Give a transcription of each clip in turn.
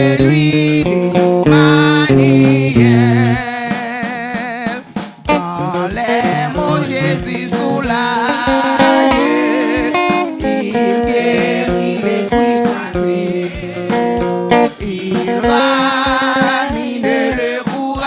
celui d'Emmanuel. Dans les mots Jésus soulage, il guérit l'esprit fâché, il ranime le courage.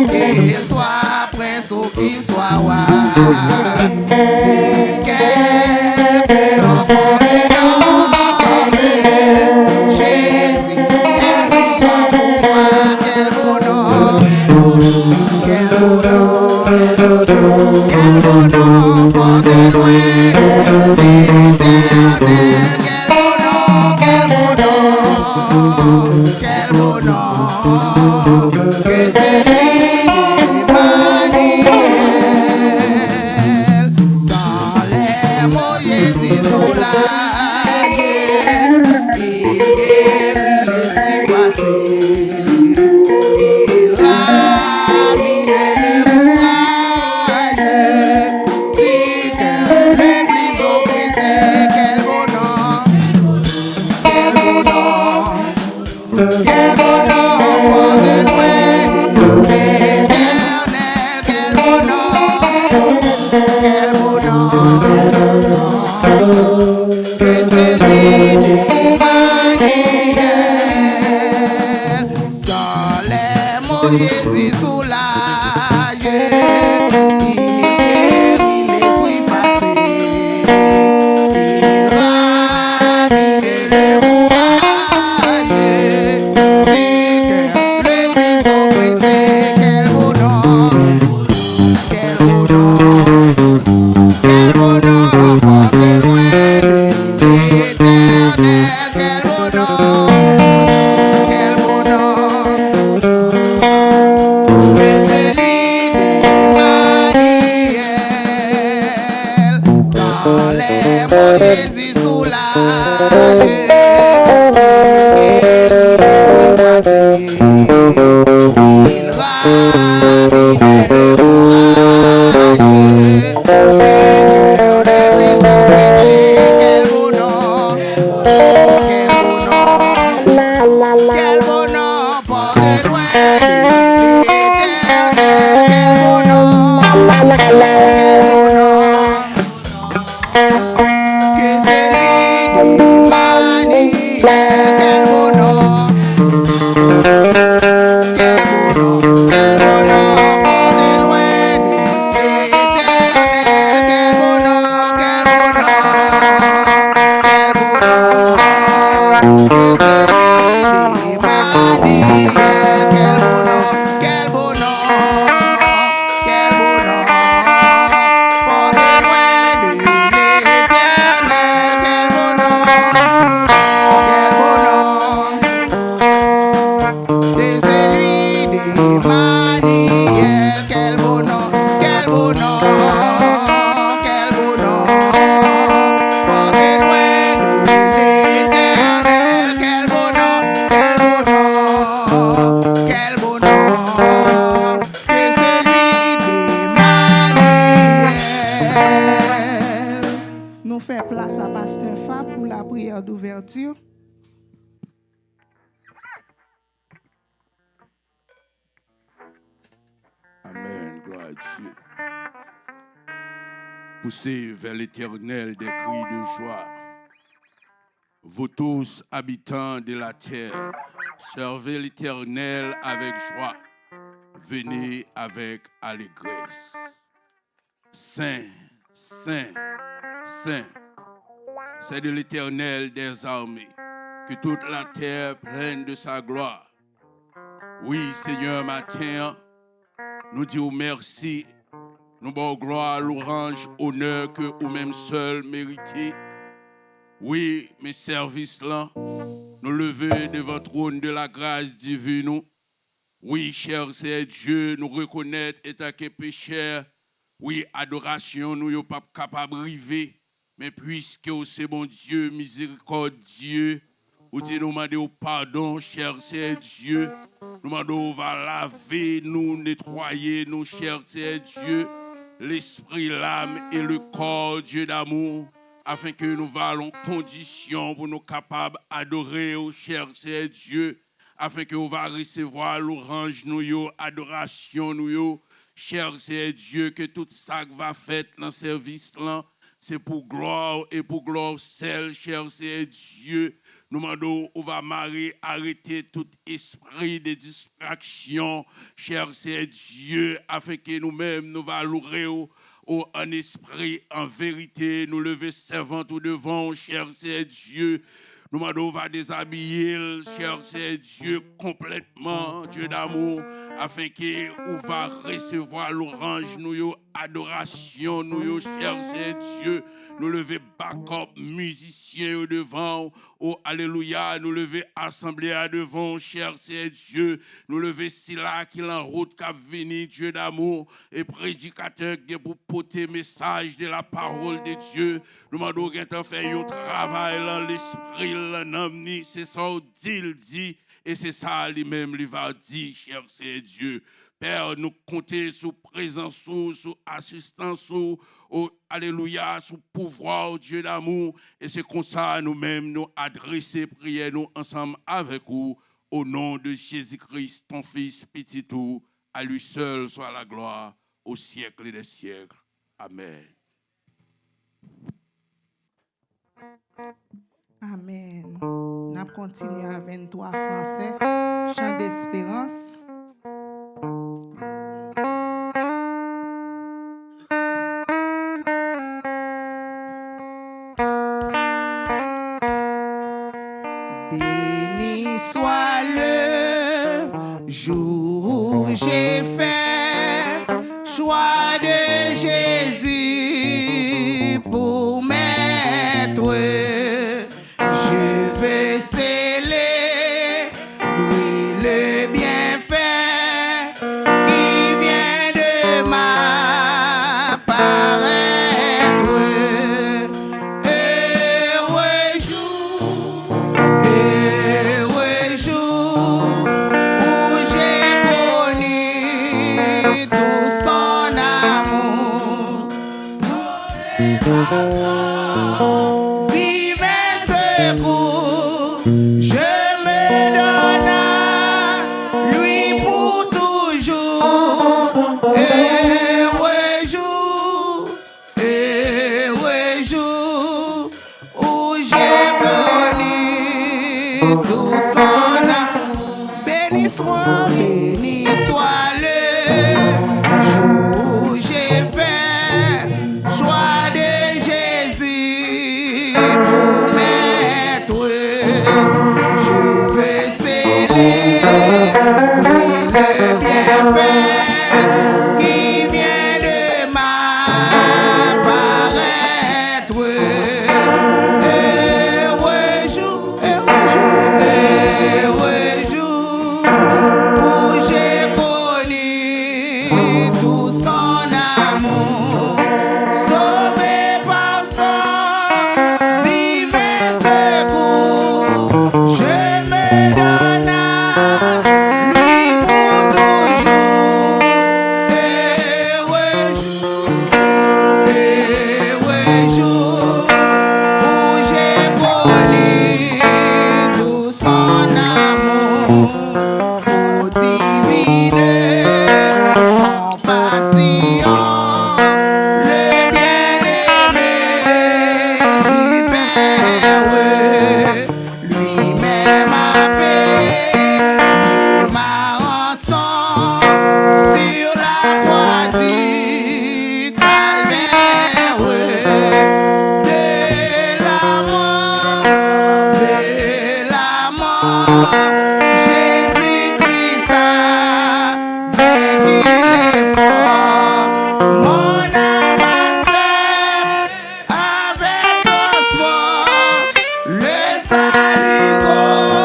Qu'il soit prince ou qu'il soit roi, quelque l'enfant est nommé, Jésus est vivant pour moi. Quel beau nom, quel beau nom, quel beau nom, porte loin l'Éternel. Quel beau nom, quel beau nom, que celui d'Emmanuel. Dans les mots Jésus soulage, il guérit l'esprit fâché, il ramène le courage, si cœur le plus oppressé. Quel beau nom, quel beau nom, quel beau nom, porte loin l'Éternel. Quel beau nom, quel beau nom, que celui d'Emmanuel. Dans les mots Jésus soulage, il guérit l'esprit fâché, il ranime le courage, si cœur le plus oppressé. Quel beau nom, quel beau nom, quel beau nom, porte loin l'Éternel. Quel beau nom, quel beau nom, que celui d'Emmanuel. Dans les mots Jésus soulage, il guérit l'esprit fâché, il ramène le courage, si cœur le plus oppressé. Quel beau nom, quel beau nom, quel beau nom, porte loin l'Éternel. Quel beau nom, que celui d'Emmanuel. Quel beau nom, quel beau nom, quel beau nom, porte loin l'Éternel. Quel beau nom, quel beau nom, quel beau nom, que celui d'Emmanuel. Quel beau nom, quel beau nom, quel beau nom, porte loin l'Éternel. Quel beau nom, c'est celui d'Emmanuel. Quel beau nom, quel beau nom, quel beau nom, porte loin l'Éternel. Quel beau nom, quel beau nom, quel beau nom, que celui d'Emmanuel. Nous faisons place à Pasteur Fab pour la prière d'ouverture. Amen, gloire à Dieu. Poussez vers l'Éternel des cris de joie. Vous tous, habitants de la terre, servez l'Éternel avec joie. Venez avec allégresse. Saint, Saint, Saint, c'est de l'Éternel des armées que toute la terre pleine de sa gloire. Oui, Seigneur, matin, nous disons merci. Nous bon gloire, louange, honneur que vous-même seul méritez. Oui, mes services là, nous lever devant le trône de la grâce divine. Oui, cher Seigneur Dieu, nous reconnaître étant que pécheurs. Oui, adoration, nous ne sommes pas capables de arriver. Mais puisque c'est bon Dieu, miséricordieux, ou dit nous demandons pardon, cher Seigneur Dieu. Nous demandons va laver, nous nettoyer, nous, cher Seigneur Dieu, l'esprit, l'âme et le corps, Dieu d'amour, afin que nous valons conditions pour nous capables d'adorer, cher Seigneur Dieu, afin que nous va recevoir l'orange, nous, adoration, nous, cher Seigneur Dieu, que tout ça va faire dans le service là, c'est pour gloire et pour gloire seul, cher Seigneur Dieu. Nous demandons, on va arrêter tout esprit de distraction, cher Seigneur Dieu, afin que nous-mêmes, nous va louer en esprit, en vérité, nous lever servant au devant, cher Seigneur Dieu. Nous demandons, on va déshabiller, cher Seigneur Dieu, complètement, Dieu d'amour, afin qu'on va recevoir l'orange, nous, adoration, nous, cher Seigneur Dieu. Nous lever backup, musiciens au devant, oh alléluia, nous lever assemblée à devant, cher Seigneur Dieu, nous lever Sila qui est en route, qui a venu, Dieu d'amour, et prédicateur qui pour porter message de la parole de Dieu. Nous demandons qu'on fait un travail dans l'esprit, dans l'âme, c'est ça qu'il dit, et c'est ça lui-même, lui va dire, cher Seigneur Dieu. Père, nous comptons sous présence, sous assistance, alléluia, sous pouvoir, Dieu d'amour. Et c'est comme ça, nous-mêmes, nous adresser, prier, nous ensemble avec vous, au nom de Jésus-Christ, ton Fils, petit tout, à lui seul soit la gloire, au siècle des siècles. Amen. Amen. Nous continuons à 23 français, chant d'espérance. Béni soit le jour où j'ai fait choix de Jésus pour m'être. Je veux sceller, lui le bienfait qui vient de m'apparaître. Heureux jour où j'ai connu tout son amour. Divers secours, je me donne à lui pour toujours. Heureux jour où j'ai connu tout son amour. Béni soit le jour où j'ai fait choix de Jésus pour m'être. Je veux sceller le bienfait qui vient de m'apparaître. Heureux jour où j'ai connu tout son amour. Sauvé par son divin secours, je me donne à lui pour toujours. Heureux jour où j'ai connu tout son amour. Ô divine compassion, le bien-aimé du Père, lui-même a payé ma rançon sur la croix du Calvaire. De la mort, Jésus-Christ a vaincu l'effort. Mon âme accepte avec espoir le salut.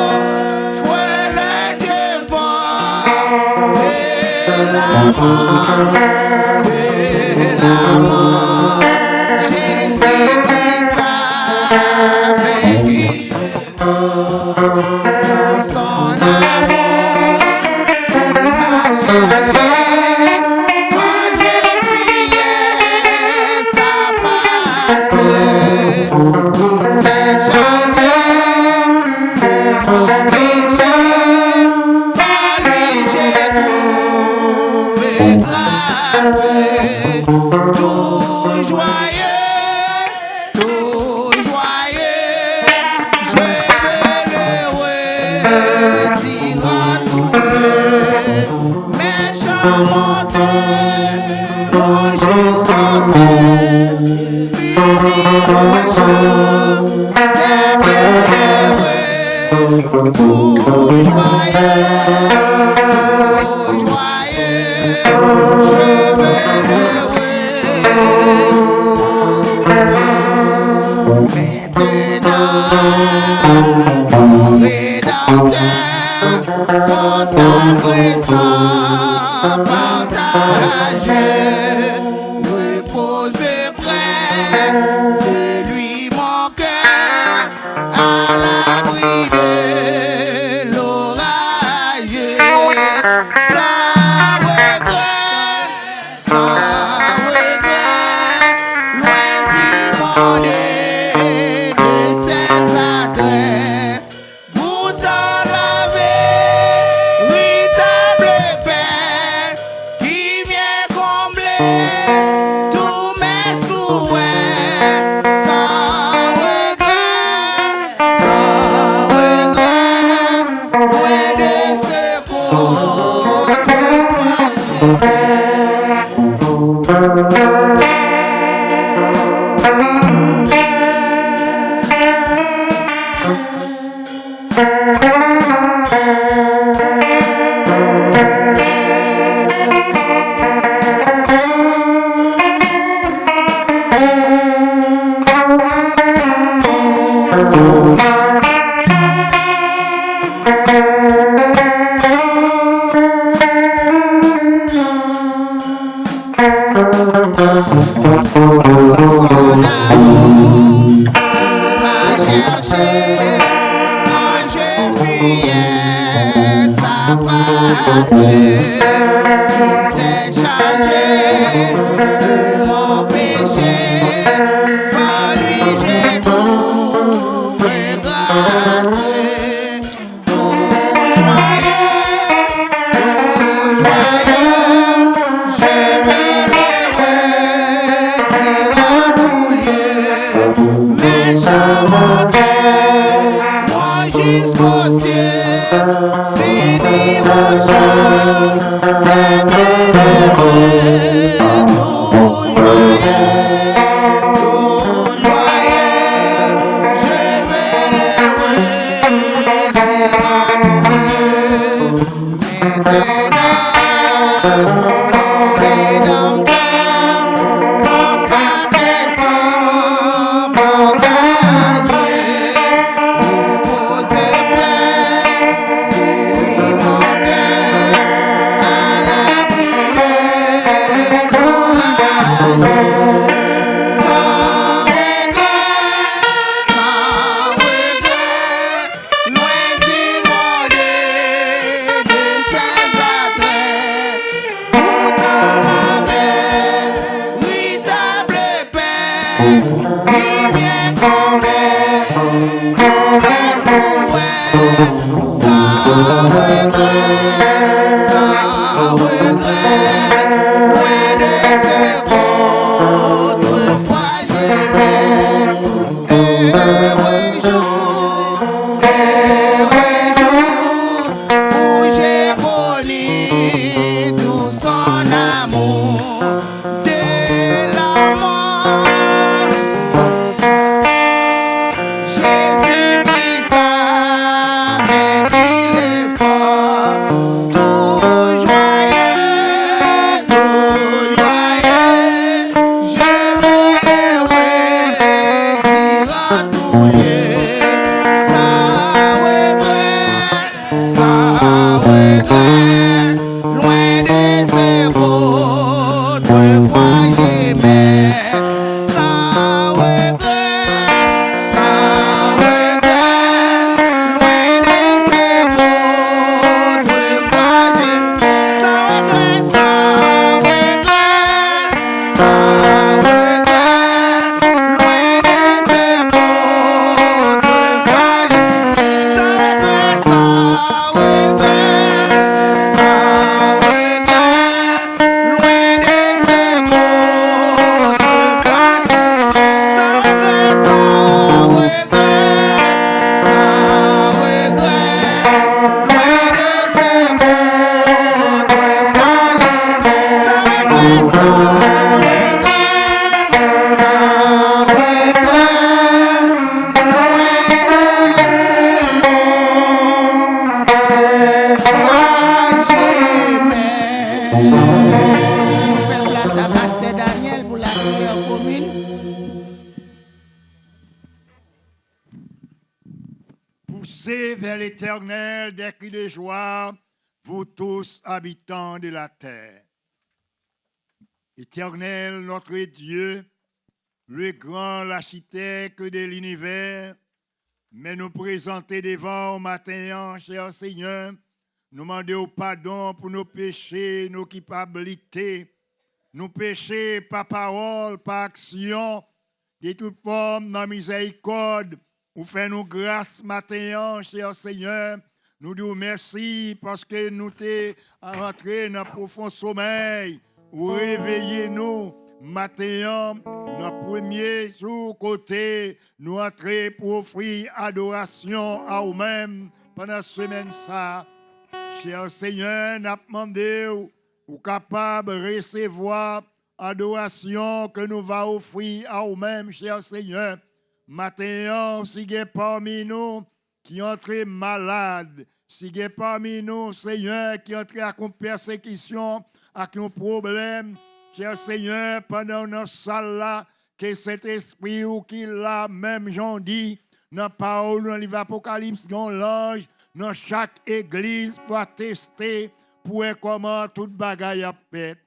Consacré sans partage, reposer près de lui mon cœur, à l'abri de l'orage, sans regret, loin du monde et de ses attraits, pour t'enlever véritable paix qui vient combler tous mes souhaits, sans regret, loin de ce Chanter l'Éternel des cris de joie, vous tous habitants de la terre. Éternel, notre Dieu, le grand architecte de l'univers, mais nous présenter devant au matin, cher Seigneur, nous demander pardon pour nos péchés, nos culpabilités, nos péchés par parole, par action, de toute forme, dans miséricorde, ou fait nous grâce matin, cher Seigneur. Nous disons merci parce que nous t'es rentré dans un profond sommeil, ou réveillez-nous matin, notre premier jour côté, nous entrer pour offrir adoration à nous-mêmes pendant la semaine ça. Cher Seigneur, nous demandons ou capable de recevoir adoration que nous va offrir à nous-mêmes, cher Seigneur. Matin, si il y a parmi nous qui entrent malades, si il y a parmi nous, Seigneur, qui entrent à une persécution, à un problème, cher Seigneur, pendant notre salle là, que cet esprit ou qu'il l'a, même j'en dis, dans la parole, dans l'Apocalypse, dans l'ange, dans chaque église, pour tester, pour voir comment toute bagaille a fait.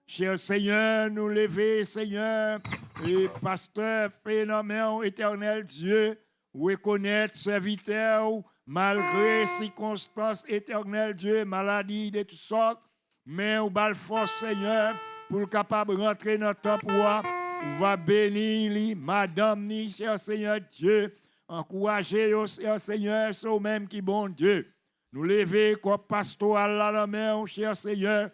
Cher Seigneur, nous lever, Seigneur, et pasteur, phénomène éternel Dieu, reconnaître serviteur, malgré circonstances éternelles Dieu, maladies de toutes sortes, mais au bal force, Seigneur, pour le capable de rentrer dans notre temple, on va bénir, madame, ni, cher Seigneur Dieu, encourager, cher Seigneur, c'est au même qui bon Dieu. Nous lever comme pastoral à la main, cher Seigneur,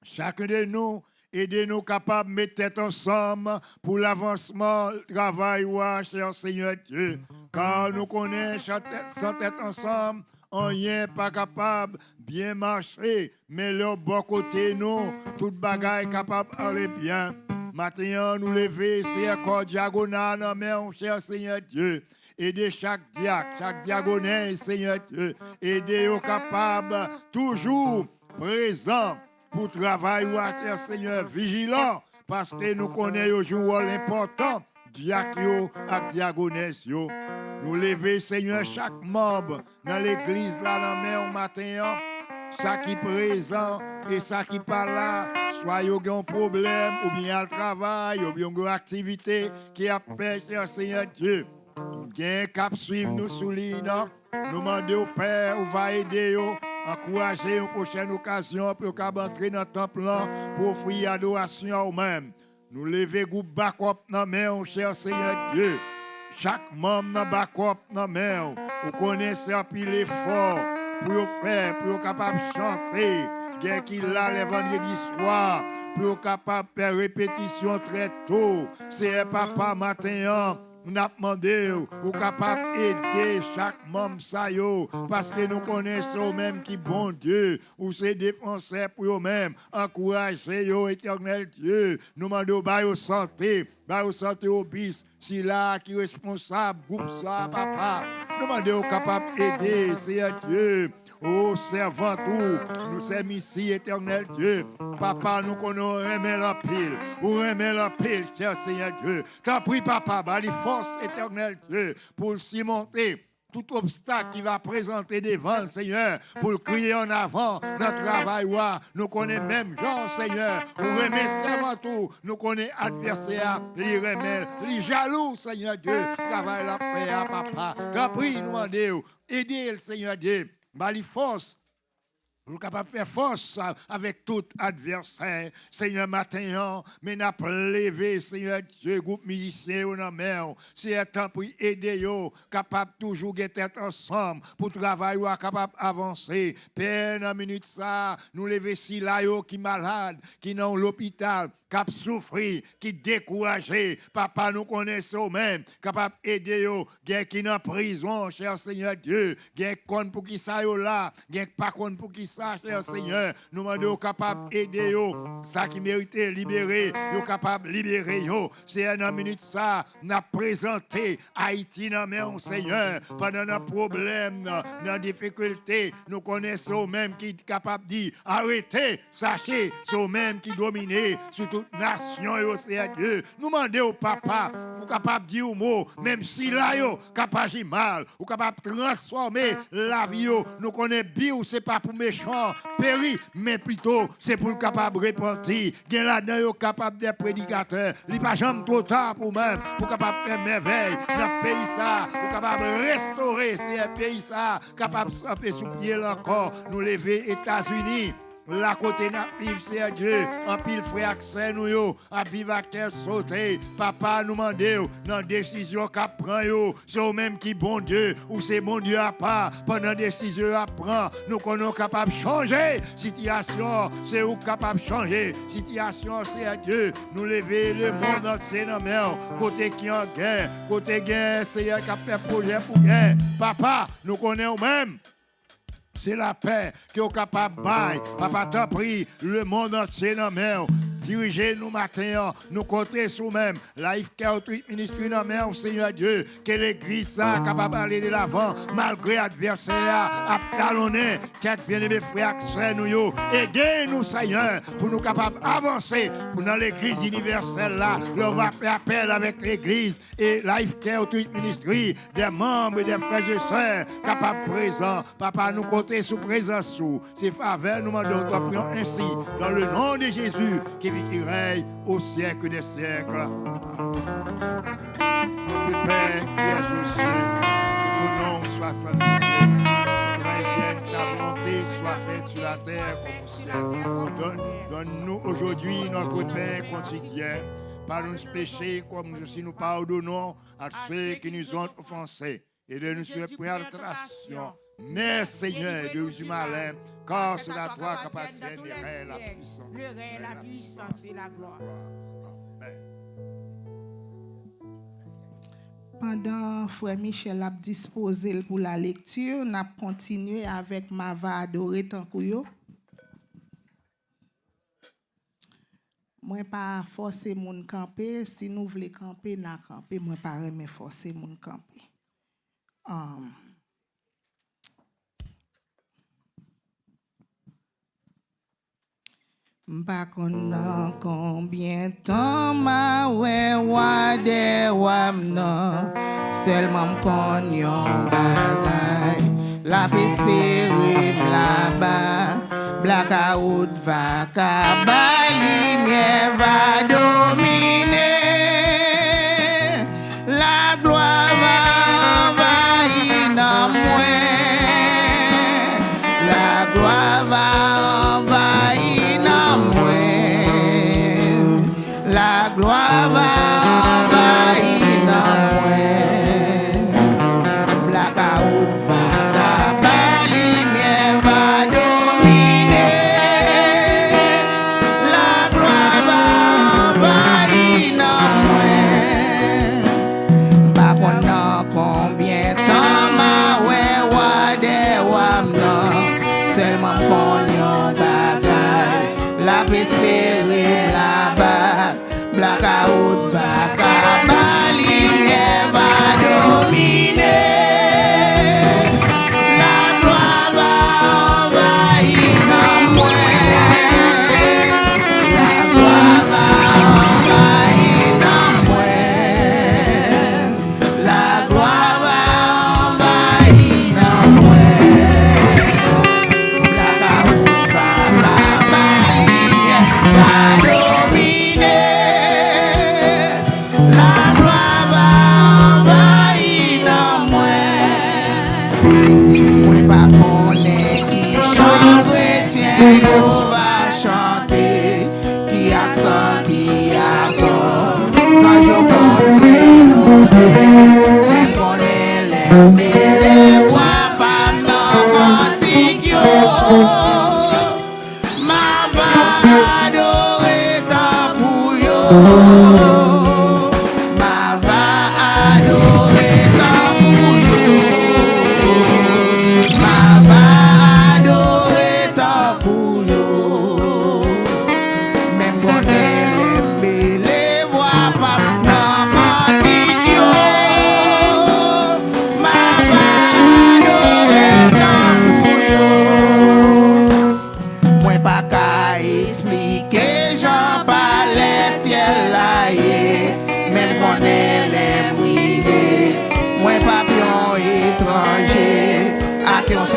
chacun de nous, aidez-nous capables de mettre tête ensemble pour l'avancement, le travail, cher Seigneur Dieu. Car nous connaissons sans tête ensemble, on n'est pas capable de bien marcher, mais le bon côté, nous, toute bagaille capable d'aller bien. Maintenant, nous lever, c'est encore diagonale, mais cher Seigneur Dieu. Aidez chaque diacre, chaque diagonale, Seigneur Dieu. Aidez-nous capables, toujours présents pour travailler, cher Seigneur, vigilant, parce que nous connaissons un rôle important, diacre et diagonesse. Nous lever, Seigneur, chaque membre dans l'église, là, dans la main au matin, ça qui est présent et ça qui pas là, soit il y a un problème, ou bien le travail, ou bien une activité qui a fait, Seigneur Dieu. Bien cap suivre nous sous l'île, nous demandons au Père, où va aider, encourager une prochaine occasion pour qu'on entrer dans le temple pour offrir adoration au même. Nous lever groupe backup dans main, cher Seigneur Dieu. Chaque membre dans backup dans main, vous connaissez un pile effort pour faire, pour être capable de chanter, dès qu'il a le vendredi soir, pour être capable de faire répétition très tôt. C'est papa matin. Nous avons demandé ou capable d'aider chaque membre ça parce que nous connaissons même qui bon Dieu ou c'est défenseur pour eux-mêmes encourager éternel Dieu nous demandons au santé au bis si là qui est responsable groupe ça papa nous demandons capable d'aider Seigneur Dieu ô servant tout, nous sommes ici, éternel Dieu. Papa, nous connaissons aimer la pile. Ou aimer la pile, cher Seigneur Dieu. T'as pris, papa, bah, les forces, éternel Dieu, pour surmonter tout obstacle qui va présenter devant, Seigneur, pour le crier en avant, notre travail, nous connaissons même Jean, Seigneur, ou remercier avant tout, nous connaissons adversaire, les remèdes, les jaloux, Seigneur Dieu, travail la paix à papa. T'as pris, nous demandons, aider le Seigneur Dieu. Bali force, nous sommes capables de faire force avec tout adversaire. Seigneur, matin, mais nous avons levé, Seigneur Dieu, groupe musicien ou non, c'est un temps pour aider, capable toujours d'être ensemble, pour travailler, capable d'avancer. Père, dans une minute, ça, nous lever si là, qui malade, qui dans l'hôpital, qui souffrir, qui découragé. Papa, nous connaissons même, capable d'aider, qui dans prison, cher Seigneur Dieu, qui pour qui ça là, qui pas pour qui ça, cher Seigneur, nous demandons capable d'aider, ça qui mérite libérer, nous capable de libérer, c'est une minute ça, nous présenté Haïti dans main, Seigneur, pendant nos problèmes, nos difficultés, nous connaissons même qui est capable de dire, arrêtez, sachez, c'est eux-mêmes qui dominent sur tout toute nation, yo, Seigneur Dieu. Nous demandons au papa, pour capable dire un mot, même si là, yo, capable d'agir mal, ou capable de transformer la vie, yo. Nous connaissons bien, c'est pas pour méchant, péri, mais plutôt, c'est pour le capable de repentir. Gen là-dedans, yo, capable des prédicateurs. Il n'est pas jamais trop tard pour même, pour capable de faire merveille dans le pays, ça, pour capable de restaurer ces pays, ça, capable de frapper sous pied encore, nous lever États-Unis. La côté n'a vivre, c'est Dieu. En pile frère accès nous yo, à vivre à terre sauter. Papa nous mande dans décision qu'a prend yo, c'est au même qui bon Dieu ou c'est bon Dieu à part pendant décision à prend. Nous connaissons capable changer situation, c'est où capable changer situation, c'est Dieu. Nous lever le monde entier dans mer, côté qui en guerre, côté guerre, c'est qui a fait projet pour guerre. Papa, nous connaissons même. C'est la paix qui est capable de bailler. Papa t'a pris le monde entier dans la mer. Dirigez nous matin, nous compter sous même. Life Care Ministry dans la mer, Seigneur Dieu. Que l'église soit capable d'aller de l'avant, malgré l'adversaire, à talonner. Quelques bien-aimés frères, frères, nous, aidez-nous, Seigneur, pour nous capables d'avancer pour dans l'église universelle là. On va faire appel avec l'église et Life Care Ministry, des membres et des frères et sœurs capables présents. Papa, nous compter sous présence sous. Ces faveurs, nous demandons, nous prions ainsi, dans le nom de Jésus, qui vit qui règne au siècle des siècles. Notre Père qui es aux cieux, que ton nom soit sanctifié, que ton règne vienne, que ta volonté soit faite sur la terre comme au ciel. Donne-nous aujourd'hui notre pain quotidien. Pardonne nos péchés comme si nous pardonnons à ceux qui nous ont offensés. Et de nous faire prière de tentation. Merci Seigneur de du malin, car c'est à toi qu'appartiennent le règne, la puissance et la gloire. Pendant Frère Michel a disposé pour la lecture, on a continué avec Mava adoré tant que moi pas forcer mon camper, si nous voulons camper, n'a camper, moi pas aimer forcer mon camper. M'pa connais combien de temps ma wade wam nan seulement m'konyon bagay la espérer là-bas blackout va ka lumière va dominer la gloire va envahir dans moi la gloire va envahir la gloire va envahir dans moi. Blackout va la lumière va dominer. La gloire va envahir dans moi. Pas qu'on combien de temps ma wade wam nan seulement qu'on bagay la espérer là-bas. Blackout va lumière va dominer. La gloire va envahir dans moi. La gloire va envahir dans moi. La gloire va envahir dans moi. Blackout va lumière va dominer. La gloire va envahir dans moi. Moi pas connais qui chante chrétien, yo va chanter, qui accent, qui accord, sans je connais, même connais les voix pas non yo. Ma va adorer tant pour yo. Expliquer Jean parlait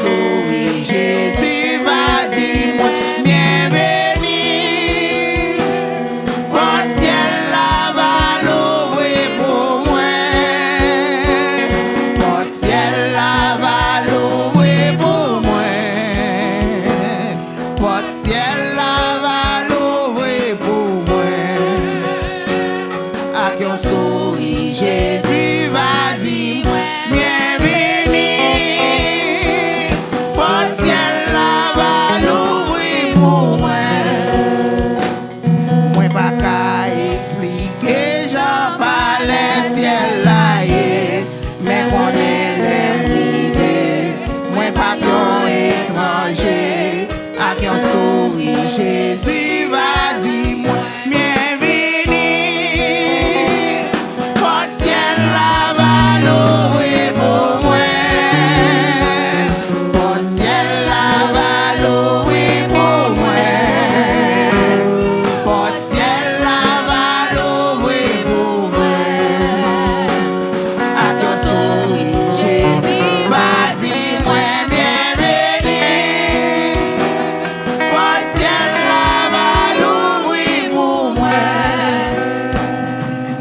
souris, Jésus va dire moi, bien béni. Bon ciel là va l'ouvrir pour moi. Bon ciel là va l'ouvrir pour moi. Bon ciel là va l'ouvrir pour moi. Avec un sourire, Jésus va dire bien béni. Bon ciel là va l'ouvrir pour moi. Moi pas qu'à expliquer, j'en parle ciel là, mais qu'on est l'arrivée. Moi pas qu'un étranger, avec un sourire, Jésus va dire moi bienvenue. Bon ciel là va l'ouvrir pour moi. Bon ciel là va l'ouvrir pour moi. Bon ciel là va l'ouvrir pour moi. À ton sourire, Jésus va dire moi bienvenue. Bon ciel là va l'ouvrir pour moi.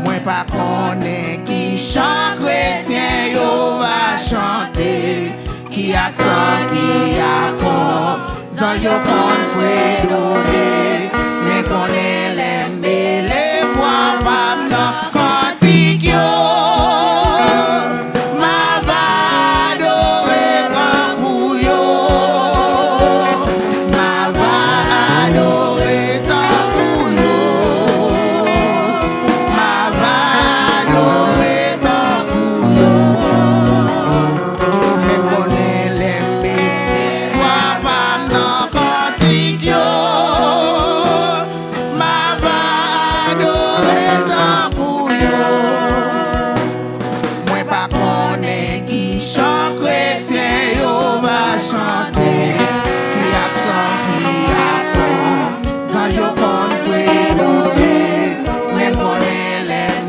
Moi pas connais qui chante chrétien yo va chanter, qui accent qui accord, sans yo qu'on fait donner, mais connais les voix pas dans cantique yo. Ma va adorer grand pour yo. Ma va adorer tant pour yo. Ma va adorer tant pour yo. Même connaît les voix pas dans cantique yo. Ma va adorer tant pour yo. Moi pas connais qui chante chrétien yo va chanter, qui accent qui accord, sans yo qu'on fait donner, même connaît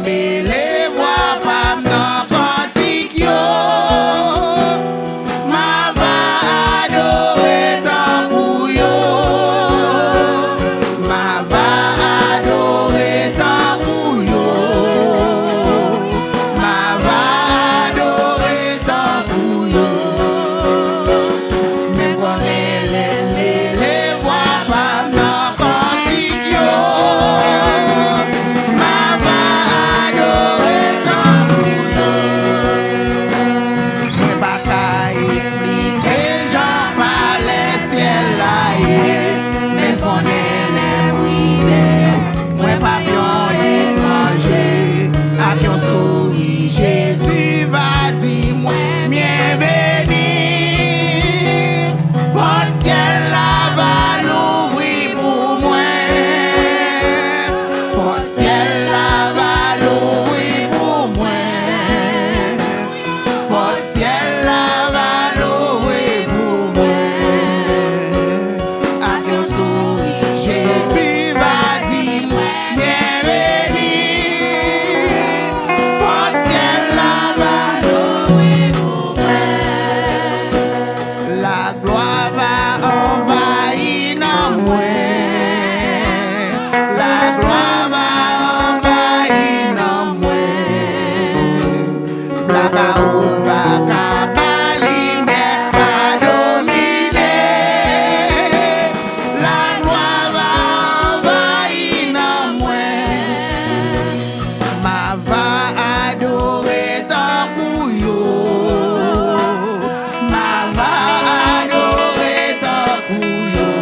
les voix pas dans cantique yo. Ma va adorer tant pour yo. Ma va adorer tant pour yo. Ma va adorer tant pour yo. Même connaît les voix pas dans cantique yo. Ma va adorer tant pour yo. Moi pas qu'à expliquer, j'en parle ciel là, mais connaît les prières. Moi pas qu'un étranger, avec un sourire, Jésus va dire moi bienvenue. Bon ciel là va l'ouvrir pour moi. Bon ciel là va l'ouvrir pour moi. Bon ciel là va l'ouvrir pour moi. Avec un sourire, Jésus va dire bienvenue. Bon ciel là va l'ouvrir pour moi. La gloire va envahir dans moi. La gloire va envahir dans moi. La parole va capaler, mais pas dominer. La gloire va envahir dans moi. Ma va adorer tant pour yo. Ma va adorer tant pour yo.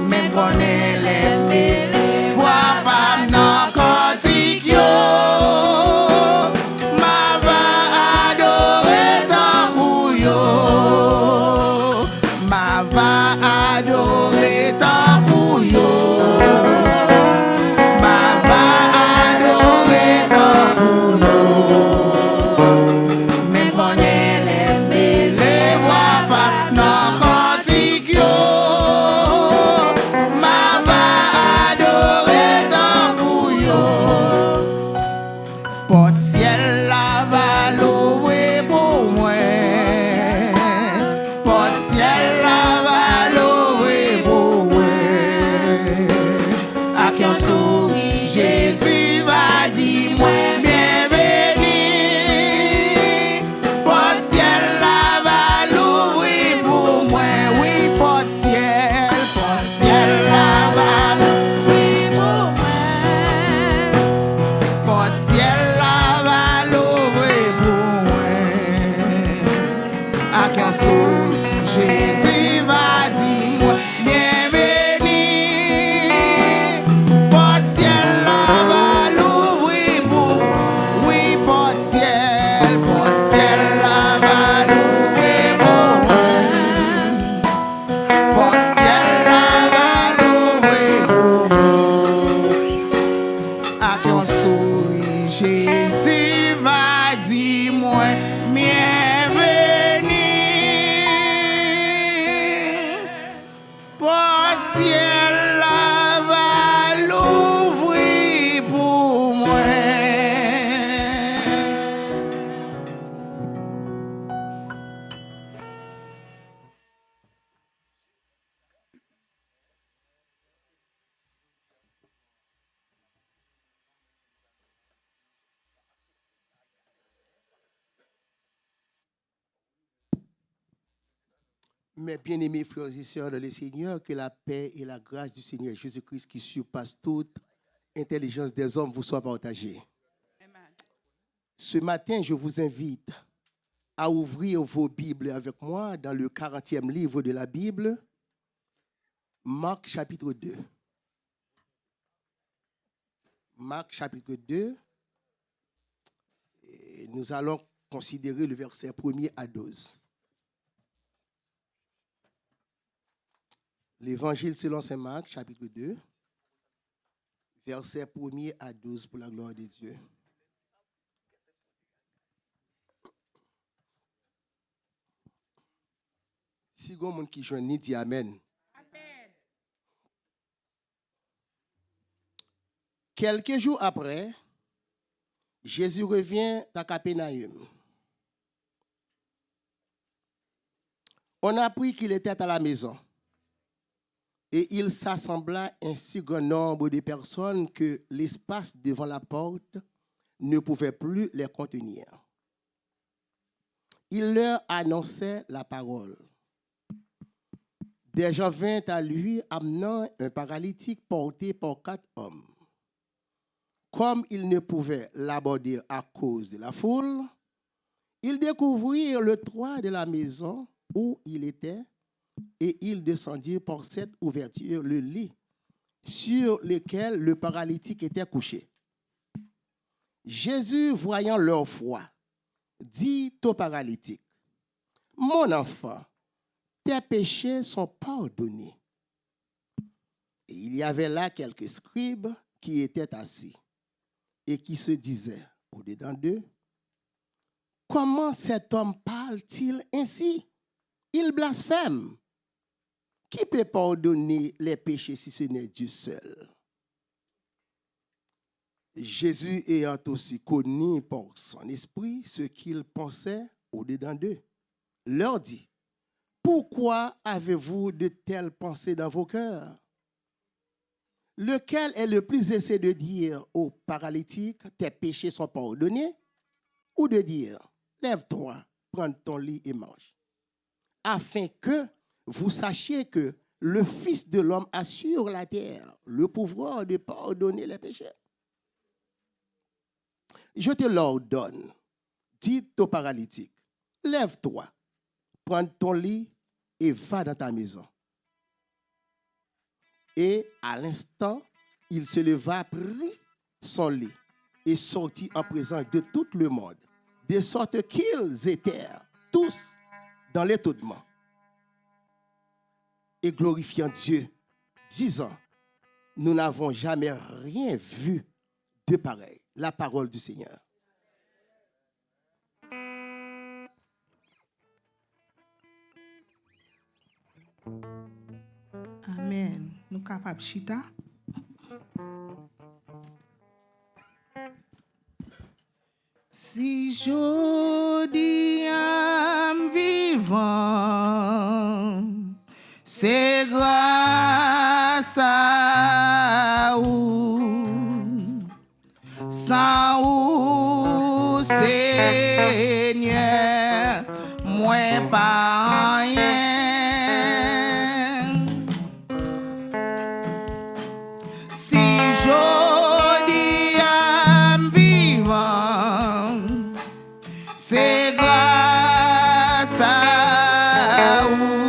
Même connaît les voix pas dans cantique yo. Ma va adorer tant pour yo. Ma va adorer tant pour yo. Ma va adorer tant pour yo. Même connaît les voix pas dans cantique yo. Ma va adorer tant pour yo. Porte ciel là va l'ouvrir pour moi. Jésus va dire moi bienvenue. Porte ciel là va l'ouvrir pour. Oui, porte ciel là va l'ouvrir pour moi. Porte ciel là va l'ouvrir pour moi. À qu'on sourit, Jésus va dire moi bienvenue. Porte ciel là va l'ouvrir pour moi. Mes bien-aimés frères et sœurs dans le Seigneur, que la paix et la grâce du Seigneur Jésus-Christ qui surpasse toute intelligence des hommes vous soient partagées. Ce matin, je vous invite à ouvrir vos Bibles avec moi dans le 40e livre de la Bible, Marc chapitre 2. Marc chapitre 2, et nous allons considérer le verset 1er à 12. L'évangile selon saint Marc, chapitre 2, verset 1er à 12 pour la gloire de Dieu. Si vous avez qui joignent, dit Amen. Amen. Quelques jours après, Jésus revient à Capernaum. On a appris qu'il était à la maison. Et il s'assembla un si grand nombre de personnes que l'espace devant la porte ne pouvait plus les contenir. Il leur annonçait la parole. Des gens vinrent à lui amenant un paralytique porté par 4 hommes. Comme ils ne pouvaient l'aborder à cause de la foule, ils découvrirent le toit de la maison où il était. Et ils descendirent par cette ouverture le lit sur lequel le paralytique était couché. Jésus, voyant leur foi, dit au paralytique, « Mon enfant, tes péchés sont pardonnés. » Et il y avait là quelques scribes qui étaient assis et qui se disaient au-dedans d'eux, « Comment cet homme parle-t-il ainsi? Il blasphème. Qui peut pardonner les péchés si ce n'est Dieu seul? » Jésus ayant aussi connu par son esprit ce qu'il pensait au-dedans d'eux, leur dit, « Pourquoi avez-vous de telles pensées dans vos cœurs? Lequel est le plus aisé de dire au paralytique, tes péchés sont pardonnés, ou de dire, lève-toi, prends ton lit et marche, afin que vous sachiez que le Fils de l'homme a sur la terre le pouvoir de pardonner les péchés. Je te l'ordonne, dit au paralytique, lève-toi, prends ton lit et va dans ta maison. Et à l'instant, il se leva, prit son lit et sortit en présence de tout le monde, de sorte qu'ils étaient tous dans l'étonnement et glorifiant Dieu, disant, nous n'avons jamais rien vu de pareil. La parole du Seigneur. Amen. Nous capables chita. Si jodi am vivant, c'est grâce à vous, sans vous, Seigneur, moi pas rien. Si jodi am vivant, c'est grâce à vous.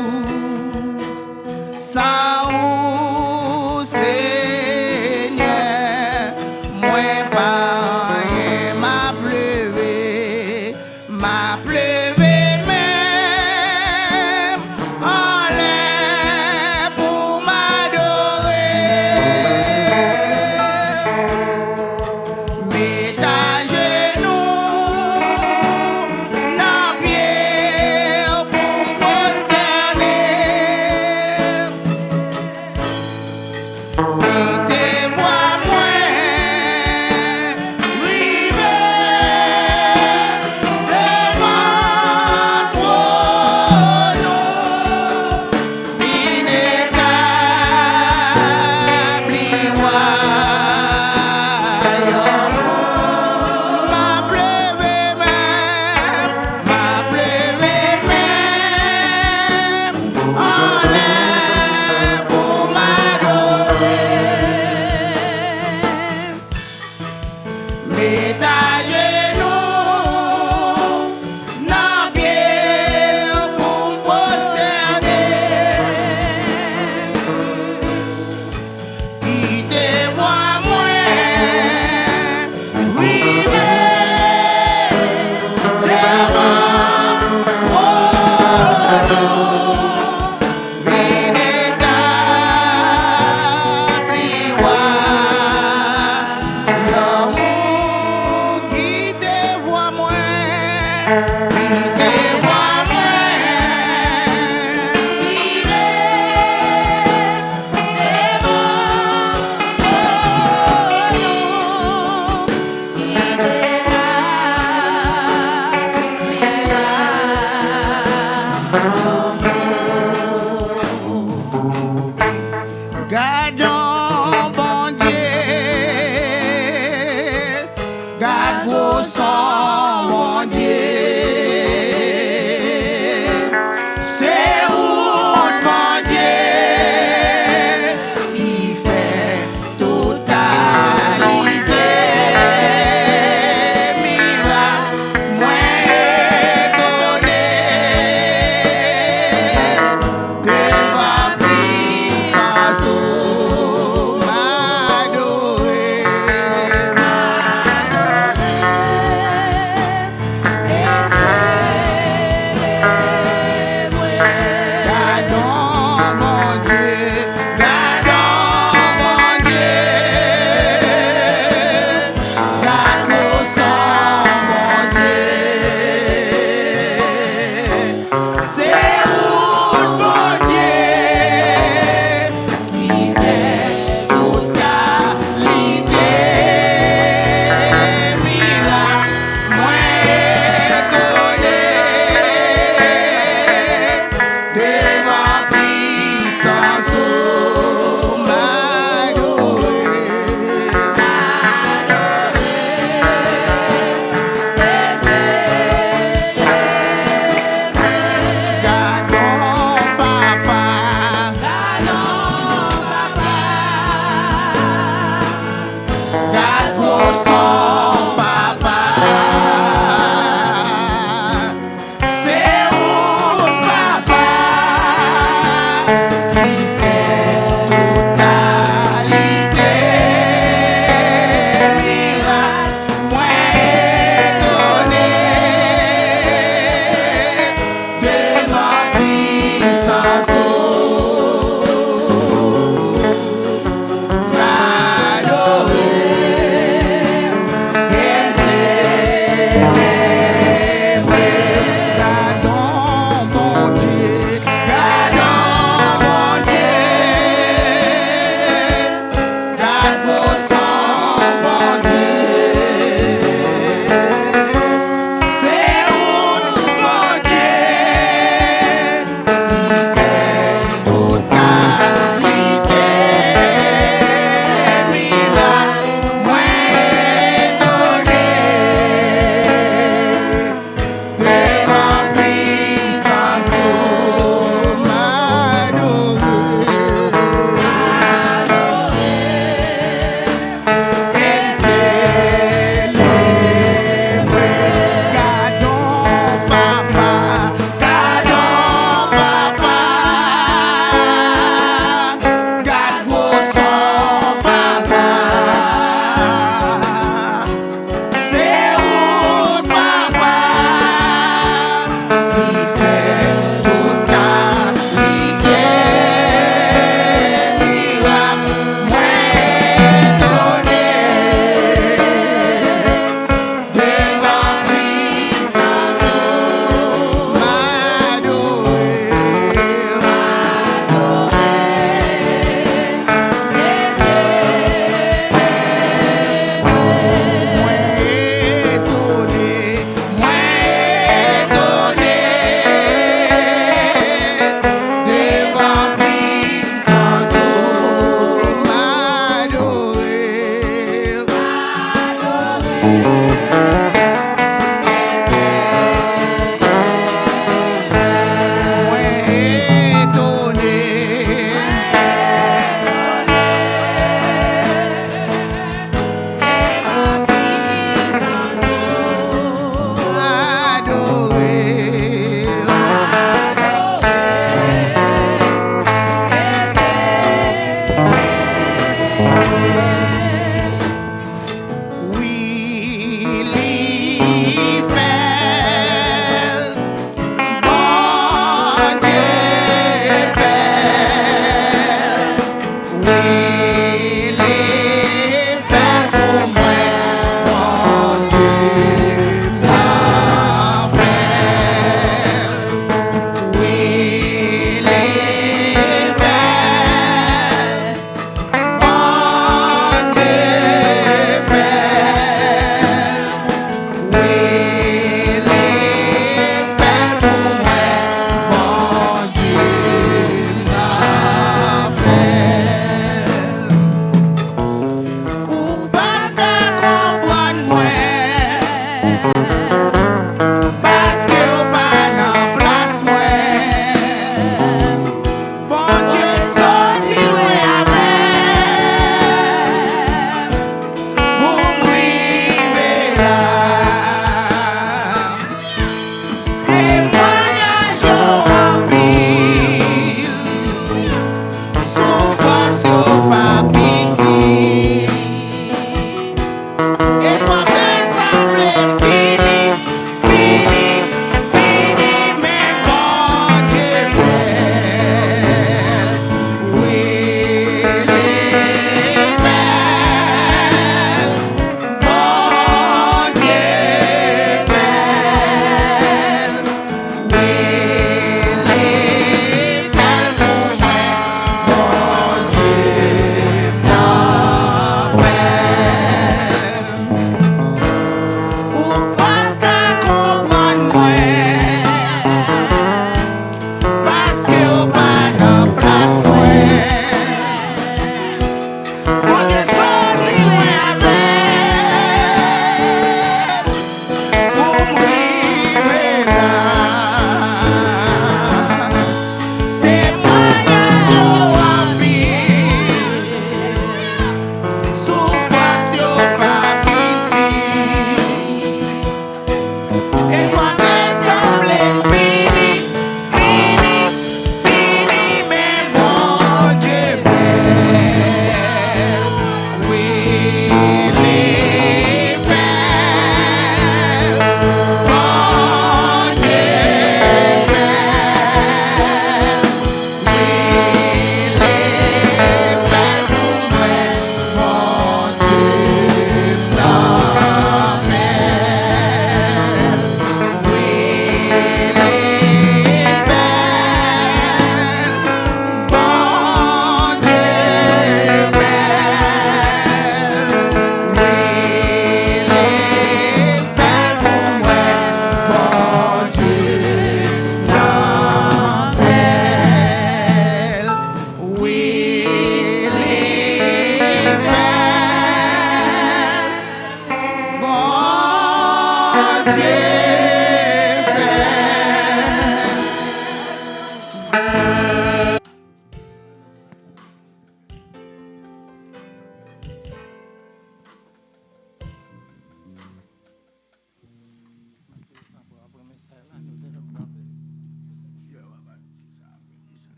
De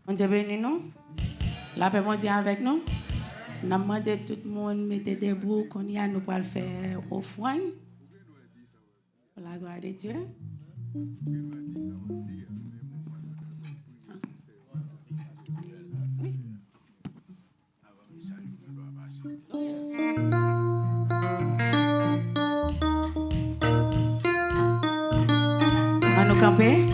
On Dieu béni nous. La paix mon Dieu avec nous. Nous demandons tout le monde mettez debout qu'on y a nous pour le faire offrande. Pour la gloire de Dieu. On nous camper.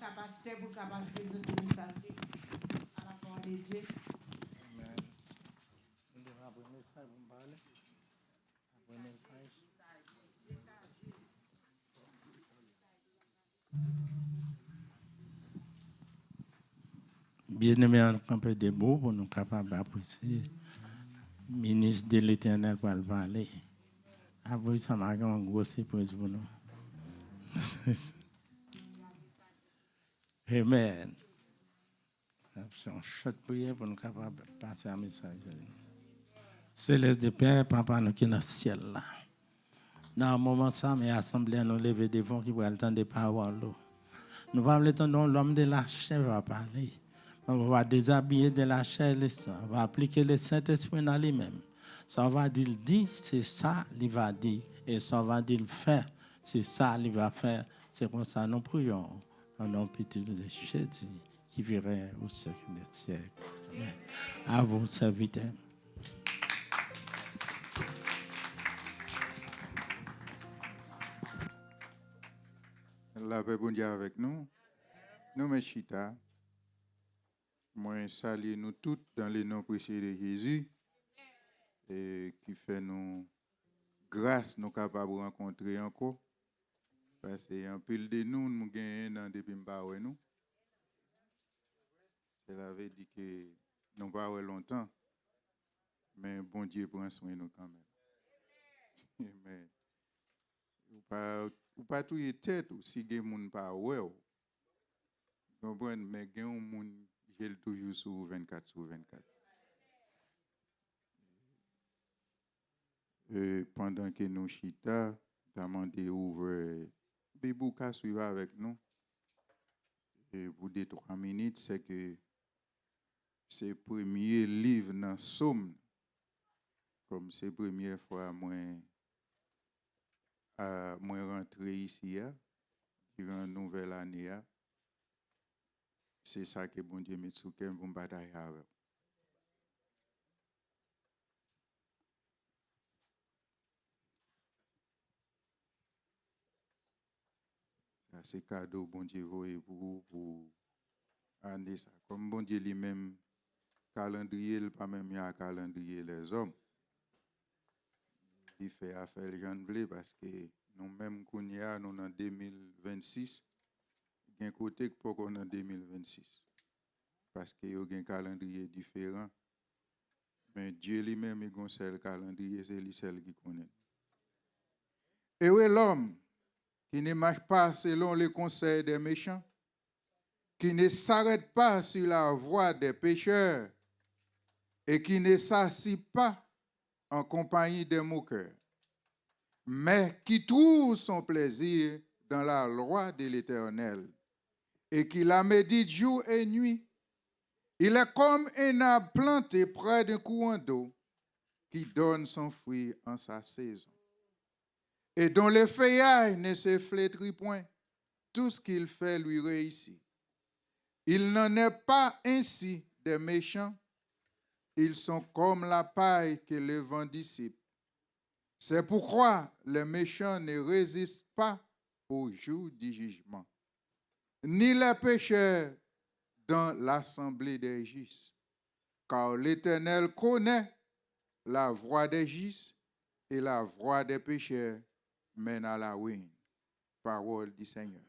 capacité pour capable de présenter le message à la parole de Dieu. Bien-aimés, on campe debout pour nous capables d'apprécier. Ministre de l'Éternel pour le parler. Après ça, m'a un gros surprise pour nous. Amen. C'est un chouette prière pour nous capables de passer un message. Céleste de Père, Papa, nous qui est dans le ciel là. Dans un moment, ça, mais assemblée, nous lever devant qui va le temps des paroles. Nous va le temps dont l'homme de la chair va parler. On va déshabiller de la chair le sang. On va appliquer le Saint-Esprit dans lui-même. Ça va dire, c'est ça qu'il va dire. Et ça va dire, faire, c'est ça qu'il va faire. C'est comme ça nous prions. En nom petit de Jésus qui virait au siècle des siècles. Amen. À vous, serviteurs. La paix bon Dieu avec nous. Nous, mes chita. Moi, salue nous toutes dans le nom précieux de Jésus. Et qui fait nous grâce, nous capables de rencontrer encore. Parce que un pile de nous gagnons dans des bimbaoués nous. Cela veut dire que nous pas longtemps. Mais bon Dieu prend soin de nous quand même. Amen. Ou pas tout y tête ou si gen moun pas ouais. Comprendre mais gen moun gèl toujours sur 24 sur 24. Pendant que nous chita, demandé ouvre Bibouka suivre avec nous. Et pour 2-3 minutes, c'est que c'est le premier livre dans Somme. Comme c'est la première fois moi rentré ici durant la nouvelle année. C'est ça que bon Dieu met sous cœur pour batailler avec. C'est cadeau bon Dieu voyez pour année ça. Comme bon Dieu lui-même calendrier, pas même il y a calendrier les hommes. Il fait affaire les gens blé parce que nous-mêmes qu'on y a, nous en 2026, il y a un côté que pour qu'on en 2026. Parce qu'il y a un calendrier différent. Mais Dieu lui-même, il a un seul calendrier, c'est lui seul qui connaît. Et où est l'homme qui ne marche pas selon les conseils des méchants, qui ne s'arrête pas sur la voie des pécheurs et qui ne s'assit pas en compagnie des moqueurs, mais qui trouve son plaisir dans la loi de l'Éternel et qui la médite jour et nuit. Il est comme un arbre planté près d'un courant d'eau qui donne son fruit en sa saison et dont les feuillages ne se flétrissent point. Tout ce qu'il fait lui réussit. Il n'en est pas ainsi des méchants. Ils sont comme la paille que le vent dissipe. C'est pourquoi les méchants ne résistent pas au jour du jugement, ni les pécheurs dans l'assemblée des justes. Car l'Éternel connaît la voie des justes et la voie des pécheurs mène à la ruine. Parole du Seigneur.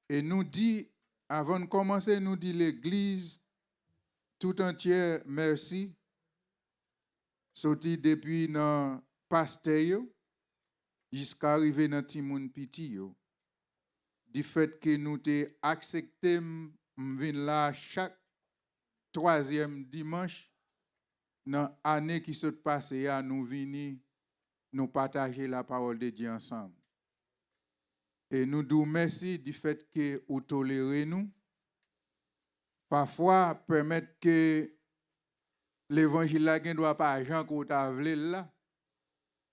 Et nous dit, avant de commencer, nous dit l'Église tout entière merci. Sorti depuis dans pasteur jusqu'à arriver dans Timoun Piti. Du fait que nous t'ai accepté venir là chaque 3e dimanche dans l'année qui s'est passée, nous venir nous partager la parole de Dieu ensemble. Et nous disons merci du fait que vous tolérez nous. Parfois, permettre que l'évangile ne doit pas agir comme vous avez là.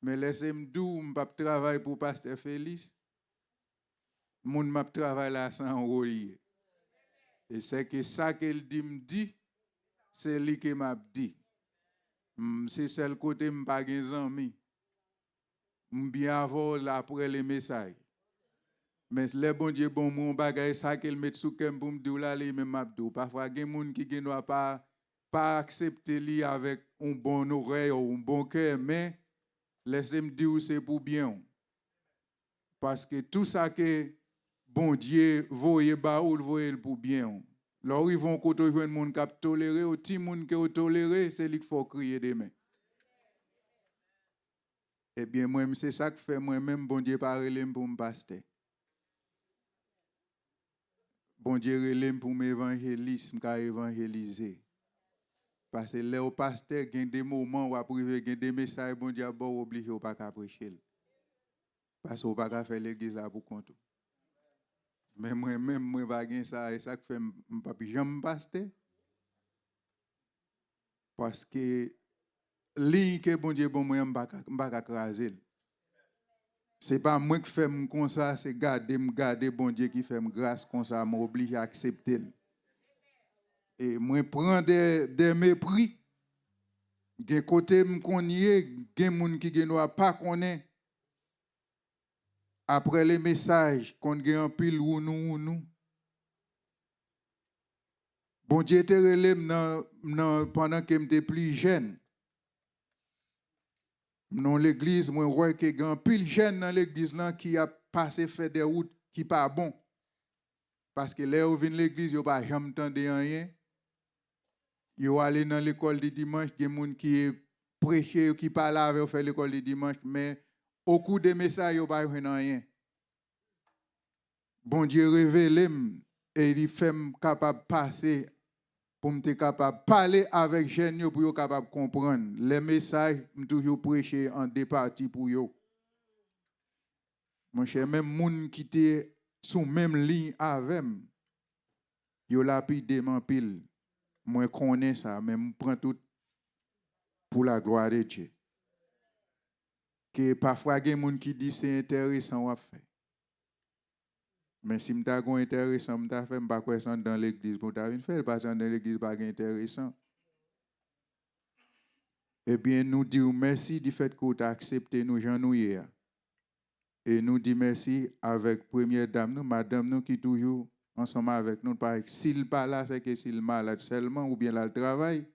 Mais laissez-moi dire, je ne vais pas travailler pour Pasteur Félix. Je ne vais pas travailler là sans relier. Et c'est que ça qu'il dit, me dit, c'est lui qui m'a dit. C'est celle côté, je n'ai pas de amis. bien avant après les messages. Mais les bon Dieu bon mon bagage ça qu'il met sous kem pour me dire là les même abdou. Parfois il y a des gens qui ne pas accepter li avec un bon oreille ou un bon cœur, mais laissez-moi dire c'est pour bien. Parce que tout ça que bon Dieu voyez ba ou le voyez pour bien. Là ils vont côté joindre monde qui tolérer ou ti monde qui toléré, c'est lui qu'il faut crier demain. Eh bien moi c'est ça que fait moi même bon Dieu pas relève pour me pasteur. Bon Dieu relève pour m'évangéliser, m'ka évangéliser. Parce que là au pasteur il y a des moments où après il y a des messages bon Dieu bon obligé ou pas prêcher. Parce qu'on pas faire l'église là pour compte. Mais moi pas gain ça et ça que fait pas jamais pasteur. Parce que ligne que bon Dieu bon moi m'pa craser. C'est pas moi qui fais comme ça, c'est garder bon Dieu qui fait grâce comme ça, m'oblige à accepter. Et moi prends des mépris. Gen côté m'konnier, gen moun qui gen pas connaît. Après les messages qu'on gen en pile ou nous. Bon Dieu te relève pendant que j'étais plus jeune. Dans l'église, moi vois que gen pile jeune dans l'église là qui a passé fait des routes qui pas bon. Parce que là où vient l'église, yo pas jamais entendu rien. Yo aller dans l'école du dimanche, gen moun qui prêcher qui parle avec faire l'école du dimanche mais au cours des messages yo pas rien. Bon Dieu révèle et il fait capable passer pour me capable parler avec jeunes pour être capable comprendre les messages toujours prêcher en deux parties pour yo. Mon cher même moun qui était sous même ligne avec yo lapide en pile. Moi connais ça mais me prend tout pour la gloire de Dieu. Que parfois il y a des gens qui disent c'est intéressant à faire. Mais si je suis intéressant, je ne fais pas question dans l'église. Je ne fais pas dans l'église, pas intéressant. Eh bien, nous disons merci du fait que tu as accepté nous, Jean nous hier. Et nous disons merci avec première dame, nous, madame nous qui est toujours ensemble avec nous. S'il pas là, c'est que s'il est malade seulement ou bien là, le travail,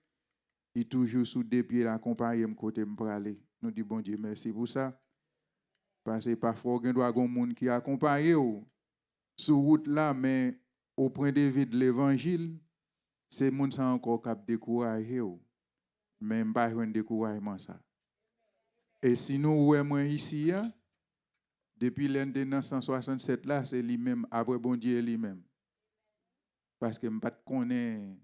il est toujours sous des pieds accompagné de côté me aller. Nous disons bon Dieu, merci pour ça. Parce que parfois, il y a des gens qui accompagnent sur route là, mais au point de vue de l'évangile, c'est moun ça encore cap décourager mais pas un découragement ça. Et si nous ouais ici depuis l'an de 1967 là, c'est lui-même après bon Dieu lui-même. Parce que m'pas connaît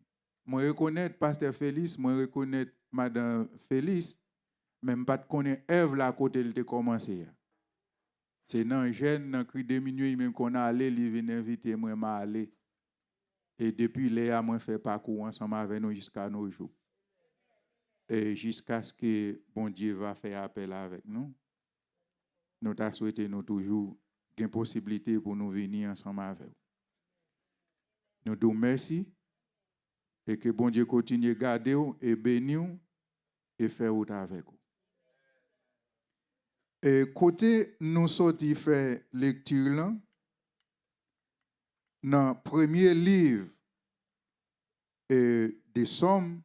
moi reconnaître pasteur Félix, moi reconnaître madame Félix, mais m'pas connaît Ève là côté il a commencé. C'est dans jeune dans cri de minuit même qu'on a allé il vient inviter moi m'a aller et depuis là moi fait parcours ensemble avec nous jusqu'à nos jours et jusqu'à ce que bon Dieu va faire appel avec nous t'a souhaité nous toujours une possibilité pour nous venir ensemble avec vous. Nous disons merci et que bon Dieu continue à garder et bénir et faire autre avec vous. Et côté nous sorti faire lecture là dans le premier livre des Sommes,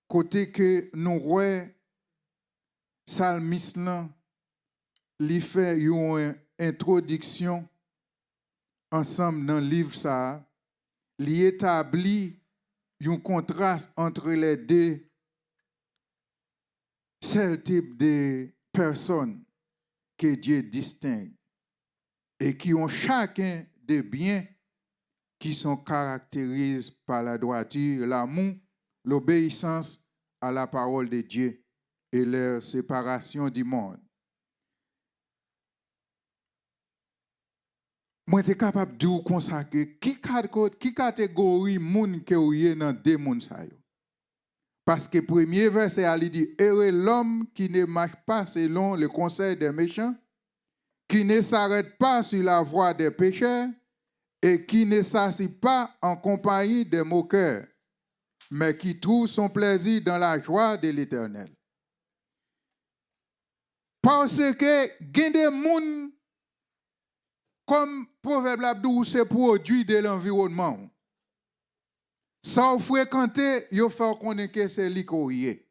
côté que nous voyons psalmiste là li fait une introduction ensemble dans le livre ça, li établit un contraste entre les deux seul type de personnes que Dieu distingue et qui ont chacun des biens qui sont caractérisés par la droiture, l'amour, l'obéissance à la parole de Dieu et leur séparation du monde. Moi, je suis capable de dire comme ça que qui catégorie moun que ou yé dans deux moun sa yo. Parce que le premier verset, il dit « Heureux l'homme qui ne marche pas selon le conseil des méchants, qui ne s'arrête pas sur la voie des pécheurs et qui ne s'assit pas en compagnie des moqueurs, mais qui trouve son plaisir dans la joie de l'Éternel. » Parce que gen des moun comme proverbe l'abdou c'est produit de l'environnement. Sans fréquenter, yo fait connaître que c'est li koye.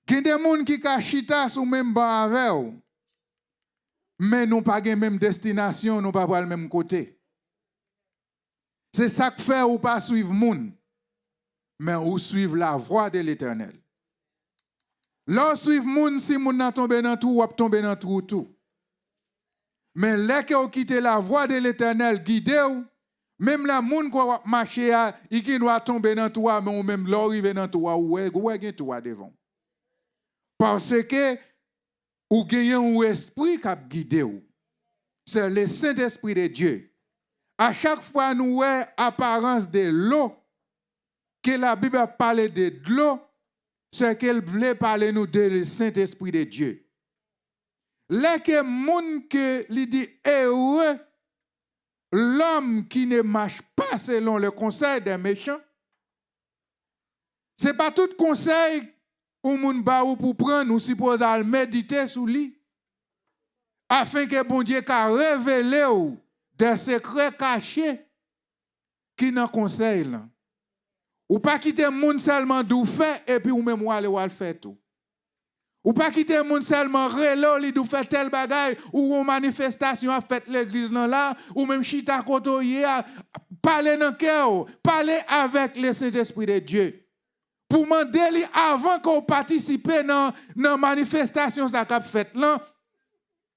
Gen des moun qui ka chita sou même ban avec ou. Mais nous pas gen même destination, nous pas le même côté. C'est ça que fait ou pas suivre moun, mais ou suivre la voie de l'Éternel. Lorsque suivre moun, si moun nan tombe dans tout, ou tombe dans tout. Mais lorsque vous quittez la voie de l'Éternel, guidez ou, même la moun qui va marcher, il doit tomber dans tout, mais ou même l'arriver dans tout, ou est tout devant. Parce que ou gagnez un esprit qui guide ou. C'est le Saint-Esprit de Dieu. À chaque fois nous voyons apparence de l'eau, que la Bible parle de l'eau, c'est qu'elle voulait parler nous de le Saint-Esprit de Dieu. Là que moun que lui dit heureux, l'homme qui ne marche pas selon le conseil des méchants, c'est pas tout conseil ou moun ba ou pour prendre, nous suppose à méditer sous lui, afin que bon Dieu ka révéler ou des secrets cachés qui n'en conseil là. Ou pas quitter moun seulement d'ou fait et puis ou même ou aller ou al faire tout. Ou pas quitter moun seulement relo li d'ou fait tel bagay ou une manifestation a fait l'église là ou même chita koto hier parler dans cœur, parler avec le Saint-Esprit de Dieu. Pour demander li avant qu'on participe dans la manifestation ça qu'a fait là,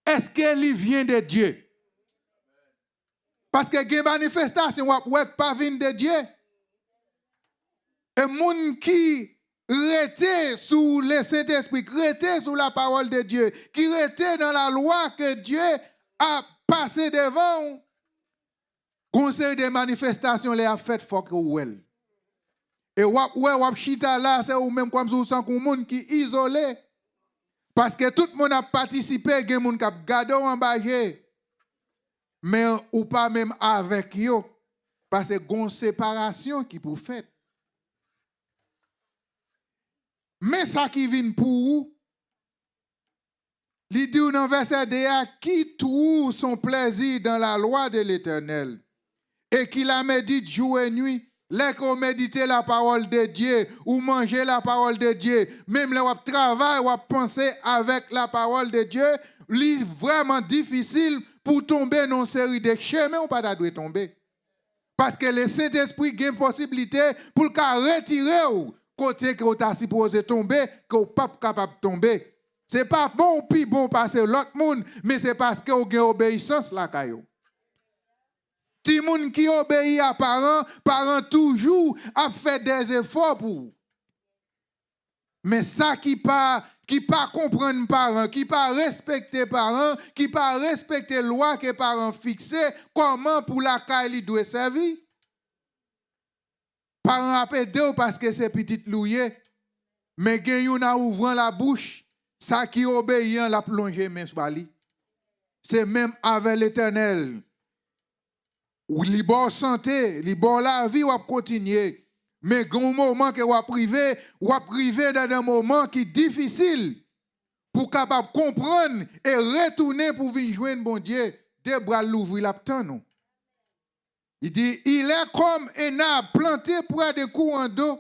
est-ce qu'elle vient de Dieu? Parce que les manifestations ne pas venir de Dieu. Et moun qui rete sous le Saint-Esprit, qui rete sous la parole de Dieu, qui rete dans la loi que Dieu a passé devant, conseil des manifestations les a fait fort well. Et wap chita là, c'est ou même comme si vous sentez un monde qui isolé. Parce que tout le monde a participé, il y a des gens qui ont gardé en bas. Mais ou pas même avec eux. Parce que il y a une séparation qui peut faire. Mais ça qui vient pour vous, il dit dans verset 2, qui trouve son plaisir dans la loi de l'Éternel et qui la médite jour et nuit. Lorsqu'on médite la parole de Dieu ou manger la parole de Dieu, même là on travaille ou penser avec la parole de Dieu, c'est vraiment difficile pour tomber dans une série de chemins ou pas doit tomber. Parce que le Saint-Esprit a une possibilité pour le retirer ou côté que vous êtes supposé tomber, que vous n'êtes pas capable de tomber. Ce n'est pas bon puis bon passer l'autre monde, mais c'est parce que vous avez obéissance là. Si moun qui obéit à parents toujours a fait des efforts pour. Mais ça qui pas comprendre parents, qui pas respecter parents, qui pas respecter loi que parents fixé, comment pour la caille doit servir? Parents a pédé parce que c'est petit loué, mais gen yon a ouvrant la bouche, ça qui obéit la plonger même sur lui. C'est même avec l'Éternel. Ou li bon santé, li bon la vie, ou continuer. Mais il y a un moment que ou privé dans un moment qui est difficile pour capable comprendre et retourner pour venir joindre bon Dieu. Des bras l'ouvrir l'aptan nous. Il dit, il est comme un arbre planté près des courants d'eau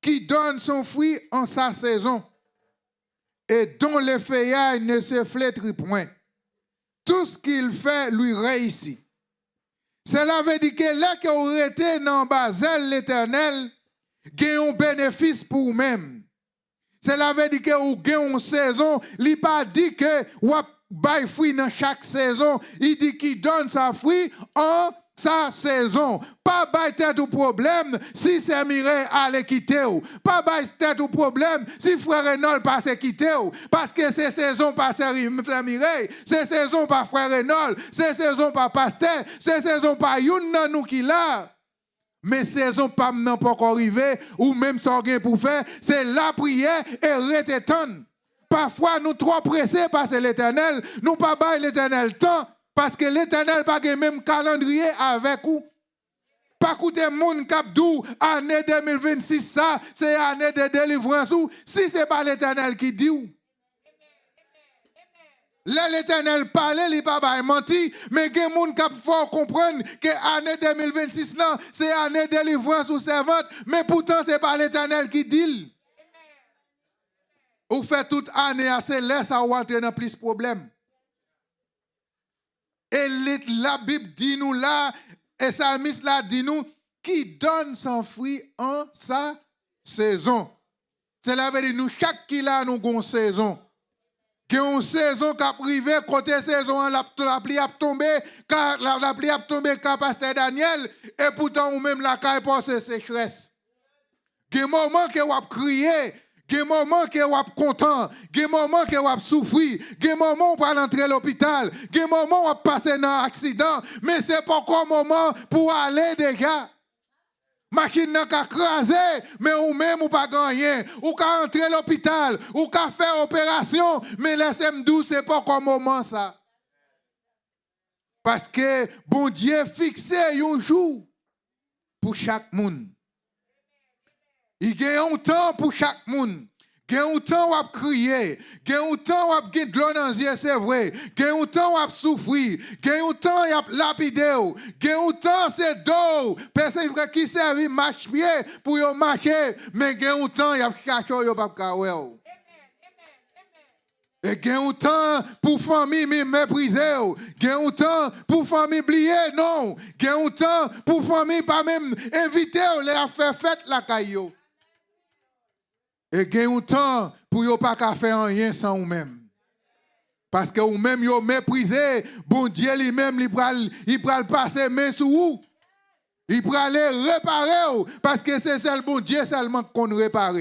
qui donne son fruit en sa saison et dont les feuillages ne se flétrent point. Tout ce qu'il fait lui réussit. Cela veut dire que là que vous êtes dans Basel l'Éternel, vous avez un bénéfice pour vous-même. Cela veut dire que vous avez une saison. Il n'a pas dit que vous avez fruit dans chaque saison. Il dit qu'il donne sa fruit en sa saison. Pas bail tête au problème si c'est Mireille allait quitter ou. Pas bail tête au problème si frère Renol passe quitter ou. Parce que c'est saison pas Mireille, c'est saison pas frère Renol, c'est saison pas pasteur, c'est saison pas youn nan nous qui là. Mais saison pas nan pas encore arrivé ou même sans rien pour faire, c'est la prière et retéton. Parfois nous trop pressés parce que l'Éternel, nous pas bail l'Éternel temps. Parce que l'Éternel n'a pas le même calendrier avec vous. Pas coûter moun kapdou, année 2026, ça, c'est année de délivrance. Si ce n'est pas l'Éternel qui dit. L'Éternel parlait, il pas pas menti, mais il y a des gens qui faut comprendre que l'année 2026 là, c'est année de délivrance ou servante, mais pourtant c'est pas l'Éternel qui dit. Ou fait toute année assez laisse à entrer dans plus de problèmes. Et la Bible dit nous là, et Salmiste là dit nous, qui donne son fruit en sa saison. Cela veut dire nous, chaque qui là, nous avons une saison. Il y a une saison qui a privé, côté saison, la pluie a tombé, la pluie a tombé, quand pasteur Daniel, et pourtant, ou même la caille pour ses sécheresse. Il y a un moment que vous avez crié, il y a un moment que vous êtes content, il y a un moment que vous avez souffert, il y a un moment où vous allez entrer à l'hôpital, il y a un moment où vous avez passé dans un accident, mais ce n'est pas encore un moment pour aller déjà. Machine n'a qu'à craser, mais ou même ou pas gagner, ou qu'à entrer à l'hôpital, ou qu'à faire opération, mais laissez-moi dire, ce n'est pas comme moment ça. Parce que bon Dieu fixé un jour pour chaque monde. Il y a un temps pour chaque monde. Il y a un temps où on crier, il y a un temps où on a de l'eau dans les yeux, c'est vrai. Il y a un temps où on souffrir, il y a un temps où on lapidé, il y a un temps c'est d'eau. Personne qui servent marche pied pour y marcher, mais il y a un temps où on cherche au pas. Et il y a un temps pour famille mépriser, il y a un temps pour famille oublier, non. Il y a un temps pour famille pas même inviter les faire fête la caillou. Et il y a un temps pour ne pas faire rien sans vous-même. Parce que vous-même, vous méprisez, bon Dieu lui-même, il va passer main sur vous. Il va aller réparer, parce que c'est seul bon Dieu seulement qu'on répare.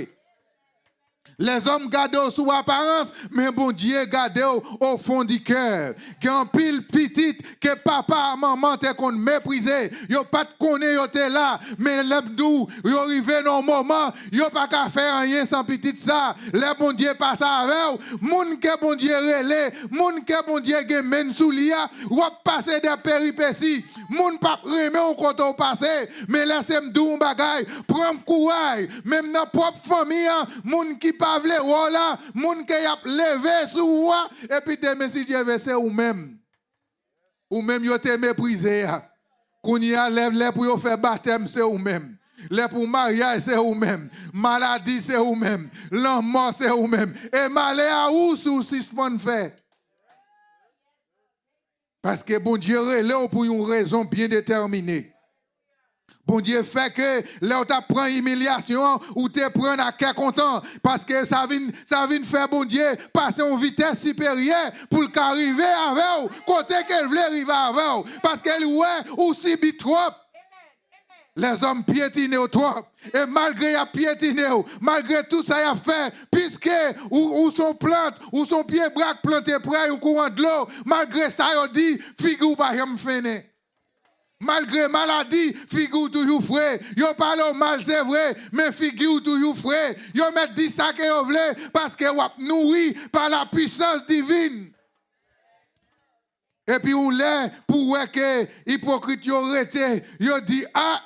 Les hommes gardent sous apparence, mais bon Dieu garde au fond du cœur. Il y a un pile petite que papa, maman te qu'on méprisé. Yo pas de connaît yo te là, mais l'abdou yo arrivé dans un moment, yo pas qu'à faire rien sans petite ça. Le bon Dieu passe avec, moun que bon Dieu relé, moun que bon Dieu gen men sou lia, ou passer des péripéties. Moun pas remet au côté au passé, mais laissez-moi dire un bagay, prends courage, même dans propre famille, moun qui pas vle là, moun qui a levé sur moi, et puis demain si Dieu veut c'est ou même yo te méprisé, qu'on y a lève pour faire baptême c'est ou même. Les pour mariage, c'est vous-même. Maladie, c'est vous-même. L'homme c'est vous-même. Et malheur à où sous 6 mois de fait? Parce que bon Dieu relève pour une raison bien déterminée. Bon Dieu fait que là où tu prends humiliation ou tu prends à quel content parce que ça vient faire bon Dieu passer en vitesse supérieure pour qu'arriver avec vous, côté qu'elle voulait arriver avec vous. Parce qu'elle ouais ou subit trop. Les hommes piétinent trop. Et malgré y a piétiné, malgré tout ça y a fait, puisque ou son plante, ou son pied braque planté près au courant de l'eau, malgré ça y a dit, figure pas jamais fini. Malgré maladie, figure toujours frais. Yo parle mal, c'est vrai, mais figure toujours frais. Yo met 10 sacs et yo vle, parce que wap nourri par la puissance divine. Et puis on l'a, pour ouais que hypocrite yo rete, yo dit, ah,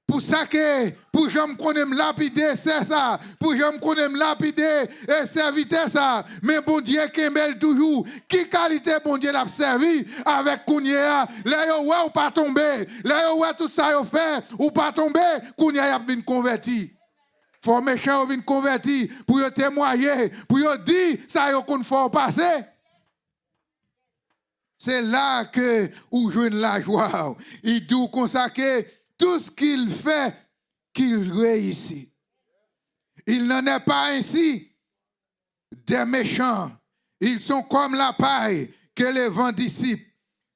pour ça que, pour j'aime qu'on aime lapider, c'est ça. Pour j'aime qu'on aime lapider et servir ça. Mais bon Dieu qui mêle toujours. Qui qualité bon Dieu l'a servi avec Kounia. Là, yo ouais ou pas tomber. Là, yo ouais tout ça yo fait. Ou pas tomber. Kounia y a bien converti. Faut méchant vient converti pour yo témoigner. Pour yo dire ça yo qu'on faut passer. C'est là que où joue la joie. Il dit comme ça que tout ce qu'il fait, qu'il réussit. Il n'en est pas ainsi des méchants. Ils sont comme la paille que les vents dissipent.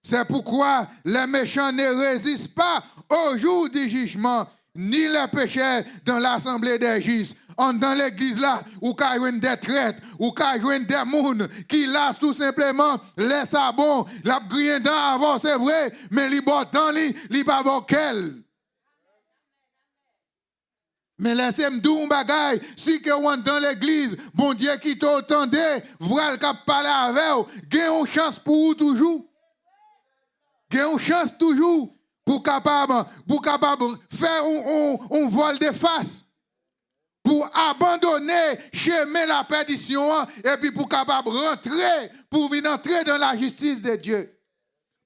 C'est pourquoi les méchants ne résistent pas au jour du jugement, ni les pécheurs dans l'assemblée des justes. Dans l'église là, ou qu'a des traites, ou qu'a des mounes qui lassent tout simplement les sabots, la grille dans avant, c'est vrai, mais li bot dans li pas bon quel. Mais laissez-moi dire un bagay, si que on dans l'église, bon Dieu qui t'entendait, voilà qu'il parle avec vous, gagne une chance pour vous toujours. Gagne une chance toujours pour capable faire un vol de face. pour abandonner chemin la perdition et puis pour capable rentrer, pour venir entrer dans la justice de Dieu.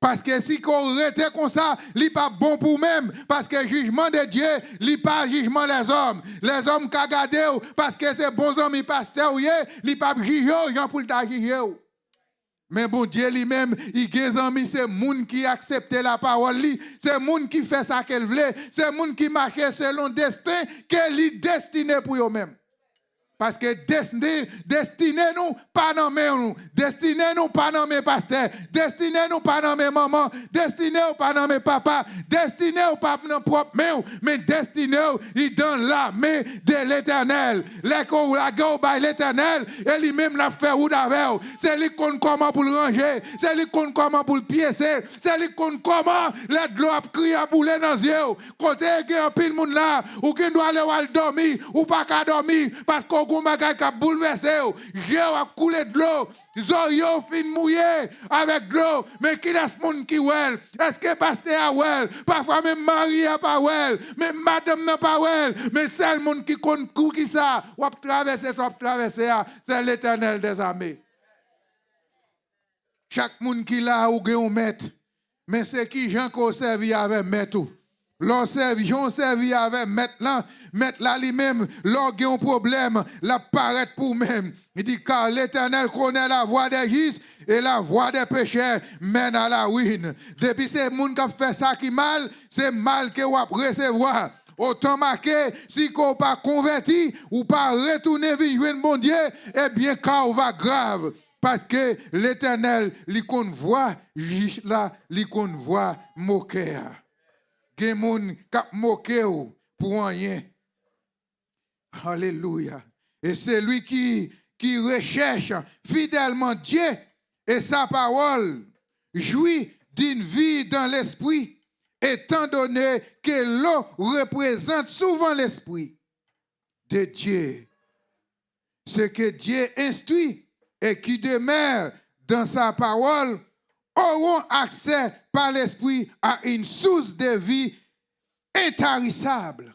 Parce que si on était comme ça, il n'est pas bon pour même. Parce que le jugement de Dieu, il n'est pas jugement des hommes. Les hommes qui regardent, parce que c'est bons hommes, ils pasteur, il n'est pas juger, Jean pour le juger. Mais bon Dieu lui-même, il y a des amis, c'est le monde qui accepte la parole, c'est le monde qui fait ça qu'elle voulait, c'est le monde qui marche selon le destin qu'elle est destiné pour eux-mêmes. Parce que destiné nous pas dans nous, destiné nous pas dans mes pasteurs, destiné nous pas dans mes mamans, destiné nous pas dans mes papas, destiné nous pas dans propre main, mais destiné il dans la main de l'Éternel. L'écho la go by l'Éternel et lui-même l'a fait ou d'avec. C'est lui qu'on comment pour le ranger, c'est lui qu'on comment pour le piécer, c'est lui qu'on comment les de l'eau a crié à bouler dans les yeux. Côté que un pile monde là ou qui doit aller dormir ou pas qu'à dormir parce que Gon bagay ka bouleversé, Dieu a coulé de l'eau, Zoyo fin mouillé avec de l'eau, mais qui laisse moun qui well? Est-ce que pasteur a well? Parfois même Marie a pas well, même madame n'a pas well, mais seul moun qui compte qui ça, ou traverser, c'est l'Éternel des armées. Chaque moun qui là ou gen maître, mais c'est qui Jean qu'on servi avec maître. L'on servi avec maître là lui-même, l'on a un problème, la paraît pour même. Il dit car l'Éternel connaît la voie des justes et la voie des pécheurs mène à la ruine. Depuis ces gens qui fait ça qui mal, c'est mal que vous recevoir. Autant marqué, si vous n'êtes pas converti ou pas retourner vivre bon Dieu, eh bien, quand on va grave. Parce que l'Éternel, il voit juste là, il voit moquer. Il y a des gens qui moquent pour rien. Alléluia. Et c'est lui qui recherche fidèlement Dieu et sa parole jouit d'une vie dans l'esprit, étant donné que l'eau représente souvent l'esprit de Dieu. Ce que Dieu instruit et qui demeure dans sa parole auront accès par l'esprit à une source de vie intarissable.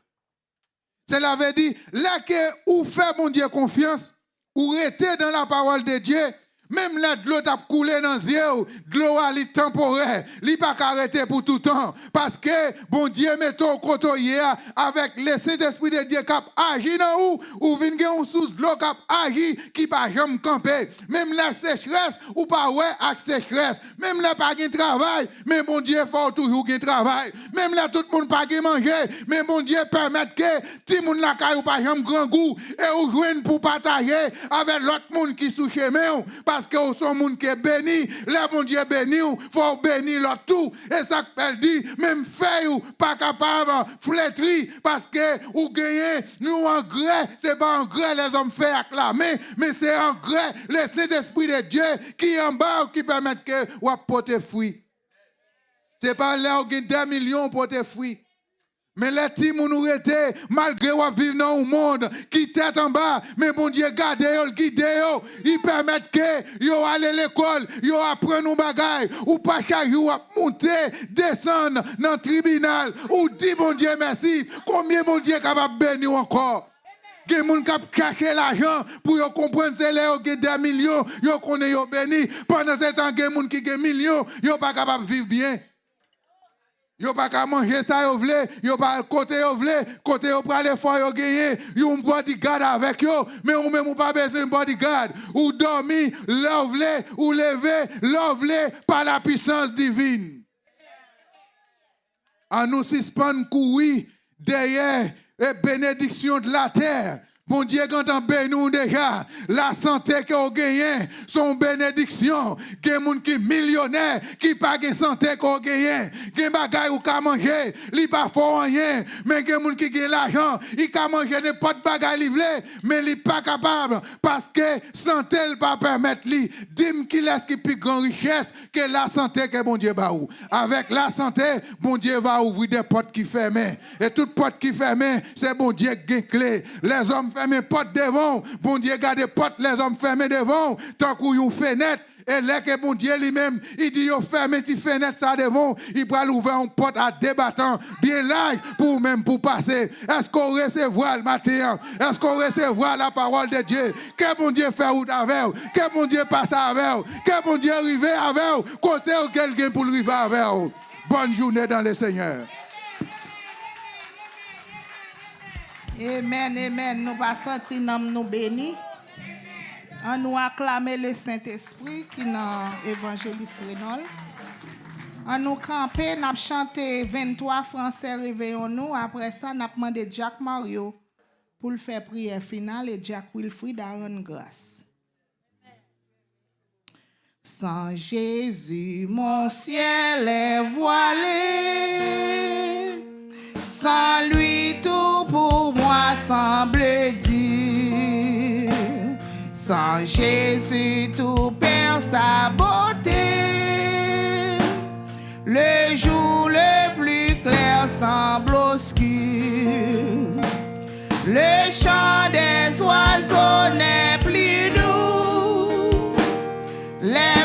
Cela veut dire, là que vous faites mon Dieu confiance, ou restez dans la parole de Dieu, même là de l'eau a coulé dans les yeux, de l'eau est temporaire, il n'est pas arrêté pour tout temps. Parce que bon Dieu met au côté avec le Saint-Esprit de Dieu qui agit dans vous, ou vient une source de l'eau qui agit, qui ne va jamais camper. Même la sécheresse, ou pas ouais avec sécheresse. Même là pas de travail, mais bon Dieu fait toujours de travail. Même là tout le monde pas de manger, mais bon Dieu permet que tout le monde la caille ou pas jamais grand goût, et ou joignent pour partager avec l'autre monde qui sous chemin. Parce que vous sont monde qui est béni, le bon Dieu béni, il faut bénir l'autre tout. Et ça qu'elle dit, même fait ou pas capable flétrir, parce que vous gagnez, nous engrais, c'est pas engrais les hommes fait acclamer, mais c'est engrais le Saint-Esprit de Dieu qui en bas, qui permet que vous porter fruit. C'est pas là où vous gagnez 2 millions pour porter fruit. Mais les petits nous étaient, malgré qu'on vit dans un monde qui tête en bas, mais bon Dieu garde yo, guide yo, ils permettent que yo aller à l'école, yo apprennent nos bagailles, ou pas chaque jour monter, descendre dans le tribunal, ou dit bon Dieu merci, combien bon Dieu est capable de bénir encore. Il y a des gens qui caché l'argent pour comprendre que c'est là où il y a des millions, ils connaissent yo béni. Pendant ce temps, il y a des gens qui ont des millions, ils ne sont pas capables de vivre bien. Yo pas qu'à manger ça yo vle, yo pas côté yo vle, côté yo pour aller fort yo gagner, yo un bodyguard avec yo, mais ou même ou pas besoin de bodyguard, ou dormir, l'ovle, ou lever, l'ovle par la puissance divine. En nous suspendre courir derrière les bénédictions de la terre. Bon Dieu, quand on bénit nous déjà, la santé que vous gagnez, son bénédiction. Il y a des gens qui sont millionnaires, qui n'ont pas de santé que vous gagnez. Il y a des gens qui ont manger, ils n'ont pas fait rien. Mais il y a des gens qui ont l'argent, ils ont mangé n'importe quoi qu'ils veulent, mais ils ne sont pas capables. Parce que la santé ne peut pas permettre. Dis-moi qui est qui plus grande richesse que la santé que bon Dieu va ouvrir. Avec la santé, bon Dieu va ouvrir des portes qui ferment. Et toutes portes qui ferment, c'est bon Dieu qui a clé. Les hommes fermer porte devant. Bon Dieu garde porte les hommes fermés devant. Tant qu'on une fenêtre. Et là que bon Dieu lui-même, il dit, yo fermez tes fenêtres ça devant, il va ouvrir une porte à débattant, bien large pour même pour passer. Est-ce qu'on recevra le matin? Est-ce qu'on recevra la parole de Dieu? Que bon Dieu fait route avec vous? Que bon Dieu passe avec vous? Que bon Dieu arrive avec vous? Côté ou quelqu'un pour arriver avec vous? Bonne journée dans le Seigneur. Amen, amen. Nous pas senti nous bénis. On nous acclamer le Saint-Esprit qui est dans l'évangéliste Renol. On nous camper, nous chanter 23 français réveillons-nous. Après ça, nous demandé Jack Mario pour le faire prière finale et Jack Wilfrid à rendre grâce. Sans Jésus, mon ciel est voilé. Sans lui, tout pour moi semble dire. Sans Jésus, tout perd sa beauté. Le jour le plus clair semble obscur. Le chant des oiseaux n'est plus doux. Les